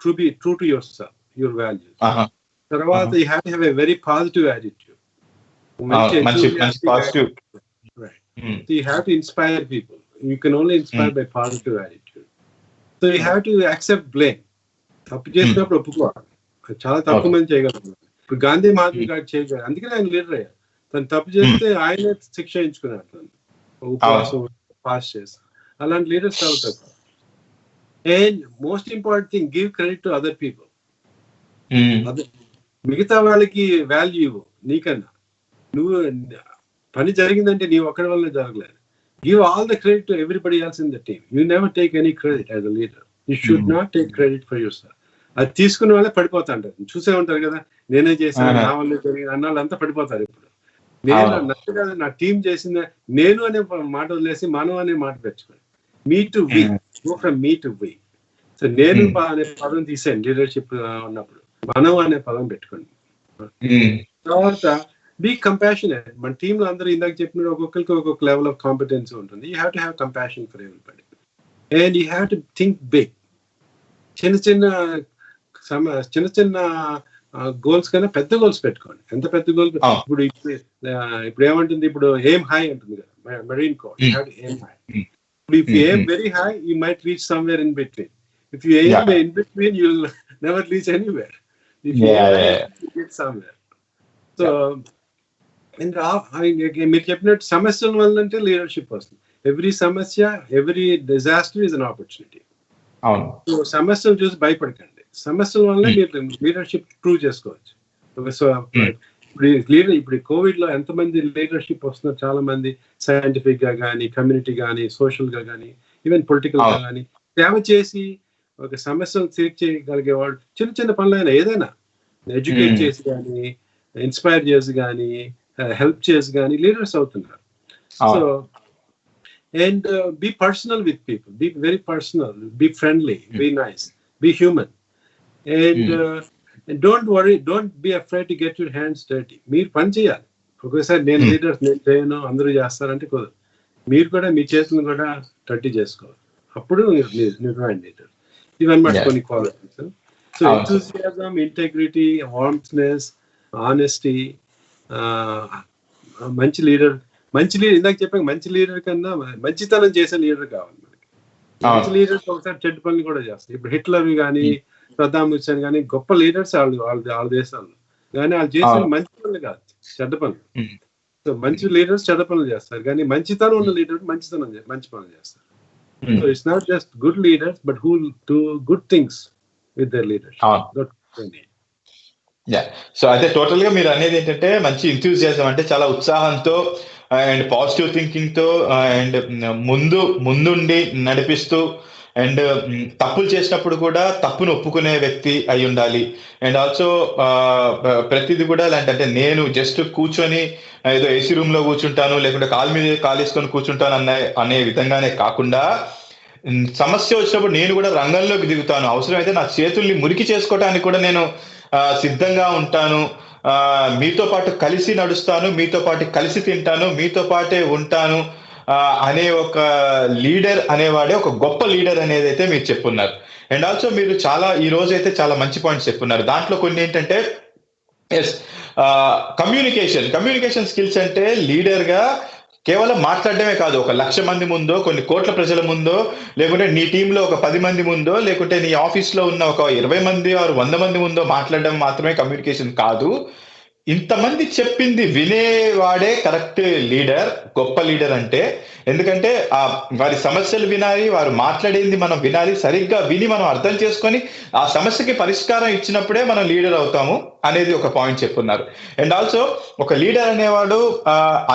to be true to yourself, your values. తర్వాత you have to have a very positive attitude. Right. So you have to inspire people. You can only inspire by positive attitude. So you have to accept blame. తప్పు చేసినప్పుడు ఒప్పుకోవాలి. చాలా తక్కువ మంది చేయగలరు. ఇప్పుడు గాంధీ మహాత్మా గారు చేయగలరు, అందుకని ఆయన లీడర్ అయ్యారు. తను తప్పు చేస్తే ఆయన శిక్ష ఎంచుకున్నారు, తను ఉపవాసం పాస్ చేసి. అలాంటి లీడర్స్ అవుతారు. And most important thing, give credit to other people. మిగతా వాళ్ళకి వాల్యూ ఇవ్వు నీకన్నా. నువ్వు పని జరిగిందంటే నీ ఒక్కడి వల్ల జరగలేదు. Give all the credit to everybody else in the team. You never take any credit as a leader. You should not take credit for your self. అది తీసుకునే వాళ్ళే పడిపోతా ఉంటారు. చూసే ఉంటారు కదా, నేనే చేశాను, నా వల్ల జరిగింది అన్నాళ్ళు అంతా పడిపోతారు. ఇప్పుడు నేను నచ్చ కదా, నా టీం చేసిందే, నేను అనే మాట వదిలేసి మనం అనే మాట పెంచుకోండి. Me to we, go from me to we. So నేను అనే పదం తీసేయండి లీడర్షిప్ ఉన్నప్పుడు, మనం అనే పదం పెట్టుకోండి. తర్వాత బీ కంపాషనేట్. మన టీంలో అందరూ ఇందాక చెప్పినట్టు ఒక్కొక్కరికి ఒక్కొక్క లెవెల్ ఆఫ్ కాంపిటెన్సీ ఉంటుంది. You have to have compassion for everybody and you have to think big. చిన్న చిన్న గోల్స్ కన్నా పెద్ద గోల్స్ పెట్టుకోండి. ఎంత పెద్ద గోల్ ఇప్పుడు ఏమంటుంది, ఇప్పుడు ఎయిమ్ హై అంటుంది కదా మెరీన్ కోడ్, ఎయిమ్ హై. ఇప్పుడు if you aim very high you might reach somewhere in between. If you aim in between you will never reach anywhere. If you aim high you get somewhere. So మీరు చెప్పినట్టు సమస్యల వల్ల అంటే leadership వస్తుంది. Every సమస్య, every disaster is an opportunity. So సమస్యలు చూసి భయపడకండి. సమస్యల వల్ల మీరు లీడర్షిప్ ప్రూవ్ చేసుకోవచ్చు. సో ఇప్పుడు కోవిడ్ లో ఎంతమంది లీడర్షిప్ వస్తున్నారు, చాలా మంది సైంటిఫిక్ గా కానీ, కమ్యూనిటీ కానీ, సోషల్ గా కానీ, ఈవెన్ పొలిటికల్ గా కానీ సేవ చేసి ఒక సమస్యను తీర్చేయగలిగేవాడు. చిన్న చిన్న పనులైనా ఏదైనా ఎడ్యుకేట్ చేసి కానీ, ఇన్స్పైర్ చేసి కానీ, హెల్ప్ చేసి కానీ లీడర్స్ అవుతున్నారు. So and be personal with people, be very personal, be friendly, be nice, be human, and don't worry, don't be afraid to get your hands dirty. మీరు పని చేయాలి. ఒకేసారి నేను లీడర్స్ నేను చేయను అందరూ చేస్తారంటే కుదరదు. మీరు కూడా మీ చేతులను కూడా డర్టీ చేసుకోవాలి. అప్పుడు నిజమైన లీడర్. ఇవన్నమాట కొన్ని qualities. So enthusiasm, integrity, warmness, honesty, మంచి లీడర్. ఇందాక చెప్పాక మంచి లీడర్ కన్నా మంచితనం చేసే లీడర్ కావాలి మనకి. మంచి లీడర్స్ ఒకసారి చెడ్డ పనులు కూడా చేస్తారు. ఇప్పుడు హిట్లర్ కానీ, సద్దాం హుస్సేన్ కానీ గొప్ప లీడర్స్ వాళ్ళ దేశాల్లో, కానీ వాళ్ళు చేసిన మంచి పనులు కాదు, చెడ్డ పనులు. సో మంచి లీడర్స్ చెడ్డ పనులు చేస్తారు, కానీ మంచితనం ఉన్న లీడర్ మంచి పనులు చేస్తారు. So it's not just good leaders but who do good things with their leaders. So అయితే టోటల్ గా మీరు అనేది ఏంటంటే మంచి ఎంథూసియాజం అంటే చాలా ఉత్సాహంతో అండ్ పాజిటివ్ థింకింగ్ తో అండ్ ముందుండి నడిపిస్తూ అండ్ తప్పులు చేసినప్పుడు కూడా తప్పును ఒప్పుకునే వ్యక్తి అయి ఉండాలి. అండ్ ఆల్సో ప్రతిది కూడా ఇలాంటి, అంటే నేను జస్ట్ కూర్చొని ఏదో ఏసీ రూమ్ లో కూర్చుంటాను, లేకుంటే కాలు మీద కాలేసుకొని కూర్చుంటాను అనే విధంగానే కాకుండా, సమస్య వచ్చినప్పుడు నేను కూడా రంగంలోకి దిగుతాను, అవసరమైతే నా చేతుల్ని మురికి చేసుకోవటానికి కూడా నేను సిద్ధంగా ఉంటాను, మీతో పాటు కలిసి నడుస్తాను, మీతో పాటు కలిసి తింటాను, మీతో పాటే ఉంటాను అనే ఒక లీడర్ అనేవాడే ఒక గొప్ప లీడర్ అనేది అయితే మీరు చెప్పున్నారు. అండ్ ఆల్సో మీరు ఈ రోజు అయితే చాలా మంచి పాయింట్స్ చెప్పున్నారు. దాంట్లో కొన్ని ఏంటంటే కమ్యూనికేషన్ స్కిల్స్ అంటే లీడర్ గా కేవలం మాట్లాడడమే కాదు, 1,00,000 మంది ముందో, కొన్ని కోట్ల ప్రజల ముందో, లేకుంటే నీ టీంలో ఒక 10 మంది ముందో, లేకుంటే నీ ఆఫీస్ లో ఉన్న ఒక 20 మంది 100 మంది ముందో మాట్లాడడం మాత్రమే కమ్యూనికేషన్ కాదు. ఇంతమంది చెప్పింది వినేవాడే కరెక్ట్ లీడర్, గొప్ప లీడర్ అంటే. ఎందుకంటే వారి సమస్యలు వినాలి, వారు మాట్లాడేది మనం వినాలి, సరిగ్గా విని మనం అర్థం చేసుకొని ఆ సమస్యకి పరిష్కారం ఇచ్చినప్పుడే మనం లీడర్ అవుతాము అనేది ఒక పాయింట్ చెప్పున్నారు. అండ్ ఆల్సో ఒక లీడర్ అనేవాడు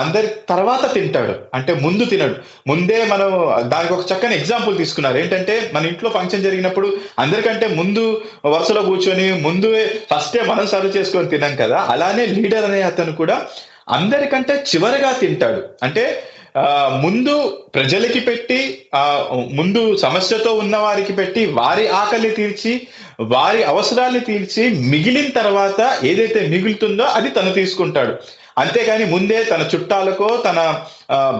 అందరి తర్వాత తింటాడు, అంటే ముందు తినడు. ముందే మనం దానికి ఒక చక్కని ఎగ్జాంపుల్ తీసుకున్నారు. ఏంటంటే మన ఇంట్లో ఫంక్షన్ జరిగినప్పుడు అందరికంటే ముందు వరుసలో కూర్చొని ఫస్టే మనం సర్వ్ చేసుకొని తినాం కదా, అలానే లీడర్ అనే అతను కూడా అందరికంటే చివరిగా తింటాడు. అంటే ముందు ప్రజలకి పెట్టి, ముందు సమస్యతో ఉన్న వారికి పెట్టి, వారి ఆకలి తీర్చి, వారి అవసరాన్ని తీర్చి, మిగిలిన తర్వాత ఏదైతే మిగులుతుందో అది తను తీసుకుంటాడు. అంతేగాని ముందే తన చుట్టాలకో, తన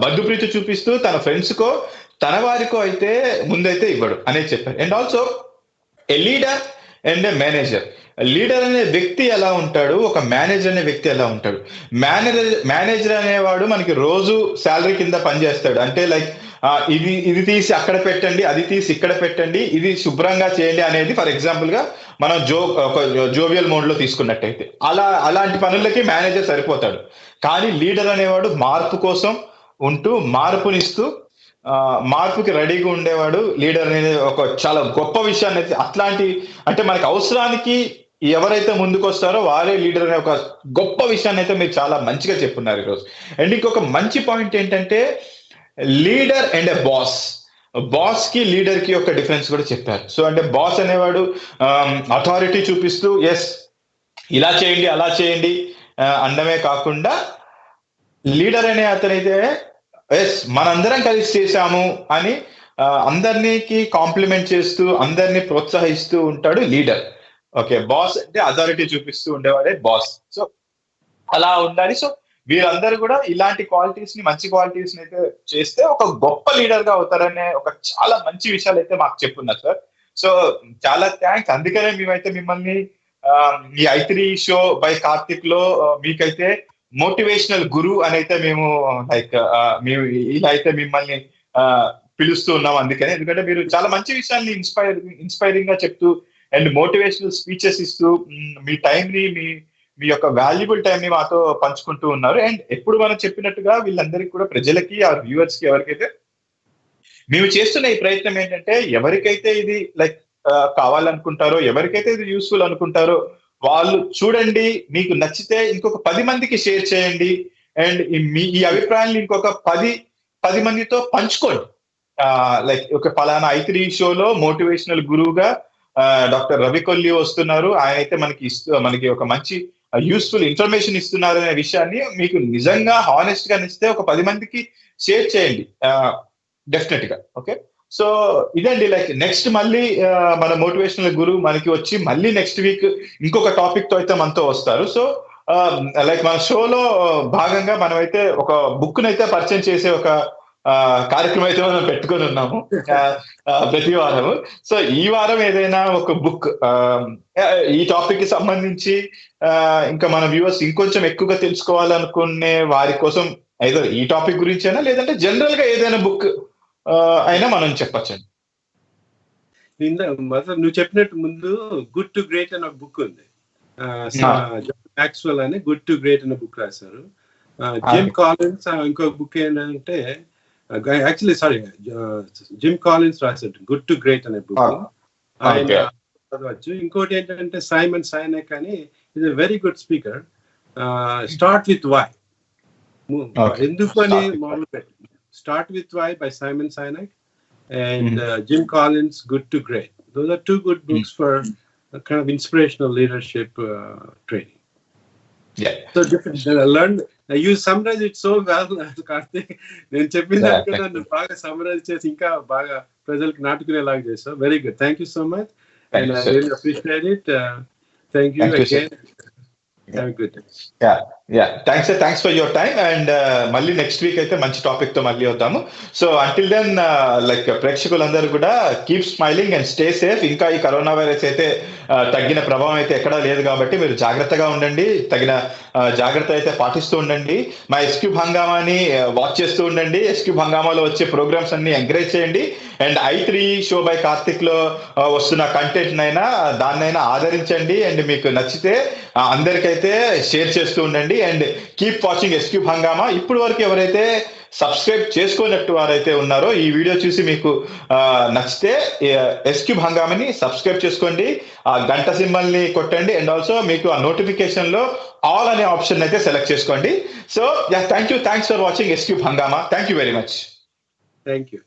బంధుప్రీతి చూపిస్తూ, తన ఫ్రెండ్స్కో, తన వారికో అయితే ముందైతే ఇవ్వడు అనేది చెప్పారు. And also a leader and A manager. Leader అనే వ్యక్తి ఎలా ఉంటాడు, ఒక మేనేజర్ అనే వ్యక్తి ఎలా ఉంటాడు. మేనేజర్ అనేవాడు మనకి రోజు శాలరీ కింద పనిచేస్తాడు. అంటే లైక్ ఇది తీసి అక్కడ పెట్టండి, అది తీసి ఇక్కడ పెట్టండి, ఇది శుభ్రంగా చేయండి అనేది ఫర్ ఎగ్జాంపుల్ గా మనం ఒక జోవియల్ మోడ్ లో తీసుకున్నట్టయితే అలాంటి పనులకి మేనేజర్ సరిపోతాడు. కానీ లీడర్ అనేవాడు మార్పు కోసం ఉంటూ, మార్పునిస్తూ, మార్పుకి రెడీగా ఉండేవాడు లీడర్ అనేది ఒక చాలా గొప్ప విషయాన్ని అయితే అట్లాంటి అంటే మనకి అవసరానికి ఎవరైతే ముందుకు వస్తారో వారే లీడర్ అనే ఒక గొప్ప విషయాన్ని అయితే మీరు చాలా మంచిగా చెప్పున్నారు ఈరోజు. అండ్ ఇంకొక మంచి పాయింట్ ఏంటంటే leader and a boss. Boss కి లీడర్ కి ఒక డిఫరెన్స్ కూడా చెప్పారు. సో అంటే బాస్ అనేవాడు అథారిటీ చూపిస్తూ ఎస్ ఇలా చేయండి అలా చేయండి అనడమే కాకుండా లీడర్ అనే అతనైతే ఎస్ మనందరం కలిసి చేశాము అని అందరికి కాంప్లిమెంట్ చేస్తూ అందరినీ ప్రోత్సహిస్తూ ఉంటాడు లీడర్. ఓకే, బాస్ అంటే అథారిటీ చూపిస్తూ ఉండేవాడే బాస్. సో అలా ఉండాలి. సో వీరందరూ కూడా ఇలాంటి క్వాలిటీస్ ని మంచి క్వాలిటీస్ ని అయితే చేస్తే ఒక గొప్ప లీడర్ గా అవుతారనే ఒక చాలా మంచి విషయాలు అయితే మాకు చెప్పున్నారు సార్. సో చాలా థ్యాంక్స్. అందుకనే మేమైతే మిమ్మల్ని ఈ i3E షో బై కార్తిక్ లో మీకైతే మోటివేషనల్ గురు అని అయితే మేము లైక్ మేము ఇలా అయితే మిమ్మల్ని పిలుస్తూ ఉన్నాం. అందుకని ఎందుకంటే మీరు చాలా మంచి విషయాల్ని ఇన్స్పైరింగ్ గా చెప్తూ అండ్ మోటివేషనల్ స్పీచెస్ ఇస్తూ మీ టైం ని మీ యొక్క వాల్యుబుల్ టైం ని మాతో పంచుకుంటూ ఉన్నారు. అండ్ ఎప్పుడు మనం చెప్పినట్టుగా వీళ్ళందరికీ కూడా ప్రజలకి ఆ వ్యూవర్స్ కి ఎవరికైతే మేము చేస్తున్న ఈ ప్రయత్నం ఏంటంటే ఎవరికైతే ఇది లైక్ కావాలనుకుంటారో ఎవరికైతే ఇది యూస్ఫుల్ అనుకుంటారో వాళ్ళు చూడండి, మీకు నచ్చితే ఇంకొక 10 మందికి షేర్ చేయండి అండ్ ఈ అభిప్రాయాన్ని ఇంకొక 10 మందితో పంచుకోండి. లైక్ ఒక పలానా i3E షోలో మోటివేషనల్ గురువుగా డాక్టర్ రవి కొల్లి వస్తున్నారు, ఆయన అయితే మనకి ఒక మంచి యూస్ఫుల్ ఇన్ఫర్మేషన్ ఇస్తున్నారు అనే విషయాన్ని మీకు నిజంగా హానెస్ట్ గా ఇస్తే ఒక 10 మందికి షేర్ చేయండి డెఫినెట్ గా. ఓకే, సో ఇదండి లైక్ నెక్స్ట్ మళ్ళీ మన మోటివేషనల్ గురువు మనకి వచ్చి మళ్ళీ నెక్స్ట్ వీక్ ఇంకొక టాపిక్ తో అయితే మనతో వస్తారు. సో లైక్ మన షోలో భాగంగా మనమైతే ఒక బుక్ నైతే పరిచయం చేసే ఒక కార్యక్రమం అయితే మనం పెట్టుకొని ఉన్నాము ప్రతి వారము. సో ఈ వారం ఏదైనా ఒక బుక్ ఈ టాపిక్ కి సంబంధించి ఇంకా మన వ్యూవర్స్ ఇంకొంచెం ఎక్కువగా తెలుసుకోవాలనుకునే వారి కోసం ఏదో ఈ టాపిక్ గురించి అయినా లేదంటే జనరల్ గా ఏదైనా బుక్ అయినా మనం చెప్పచ్చండి. నువ్వు చెప్పినట్టు ముందు గుడ్ టు గ్రేట్ అనే బుక్ ఉంది, మ్యాక్స్వెల్ అని గుడ్ టు గ్రేట్ అనే బుక్ రాశారు. జిమ్ కాలిన్స్ ఇంకో బుక్ ఏంటంటే యాక్చువల్లీ సారీ జిమ్ కాలిన్స్ రాశాడు గుడ్ టు గ్రేట్ అనే బుక్, ఆయన చదవచ్చు. ఇంకోటి ఏంటంటే సైమన్ సైనక్ అని ఇది very good speaker, start with why, ఎందుకు అని మొదలు పెట్టి Start with Why by Simon Sinek and Jim Collins' Good to Great. Those are two good books for kind of inspirational leadership training. Yeah. So different. Learn. You summarize it so well, Karteek. నేను చెప్పిన దానికన్నా నువ్వు బాగా summarise చేసి ఇంకా బాగా ప్రజలకు నాటుకునేలాగా చేసావు. Very good. Thank you so much. And I really appreciate it. Thank you again. Have a good day. Yeah. Thanks for your time. And మళ్ళీ నెక్స్ట్ వీక్ అయితే మంచి టాపిక్ తో మళ్ళీ వద్దాము. సో అంటిల్ దెన్ లైక్ ప్రేక్షకులందరూ కూడా keep smiling and stay safe. ఇంకా ఈ కరోనా వైరస్ అయితే తగ్గిన ప్రభావం అయితే ఎక్కడా లేదు కాబట్టి మీరు జాగ్రత్తగా ఉండండి, తగిన జాగ్రత్త అయితే పాటిస్తూ ఉండండి. మా ఎస్క్యూబ్ హంగామాని వాచ్ చేస్తూ ఉండండి. ఎస్క్యూబ్ హంగామాలో వచ్చే ప్రోగ్రామ్స్ అన్ని ఎంకరేజ్ చేయండి. And i3E show by Karthik లో వస్తున్న కంటెంట్ అయినా దాన్నైనా ఆదరించండి. అండ్ మీకు నచ్చితే అందరికైతే షేర్ చేస్తూ ఉండండి. అండ్ కీప్ వాచింగ్ ఎస్క్యూబ్ హంగామా. ఇప్పుడు వరకు ఎవరైతే సబ్స్క్రైబ్ చేసుకోనట్టు వారైతే ఉన్నారో ఈ వీడియో చూసి మీకు నచ్చితే ఎస్క్యూబ్ హంగామాని సబ్స్క్రైబ్ చేసుకోండి, ఆ గంట సింబల్ ని కొట్టండి. అండ్ ఆల్సో మీకు ఆ నోటిఫికేషన్ లో ఆల్ అనే ఆప్షన్ అయితే సెలెక్ట్ చేసుకోండి. So thanks for watching S cube Hungama. Thank you very much. Thank you.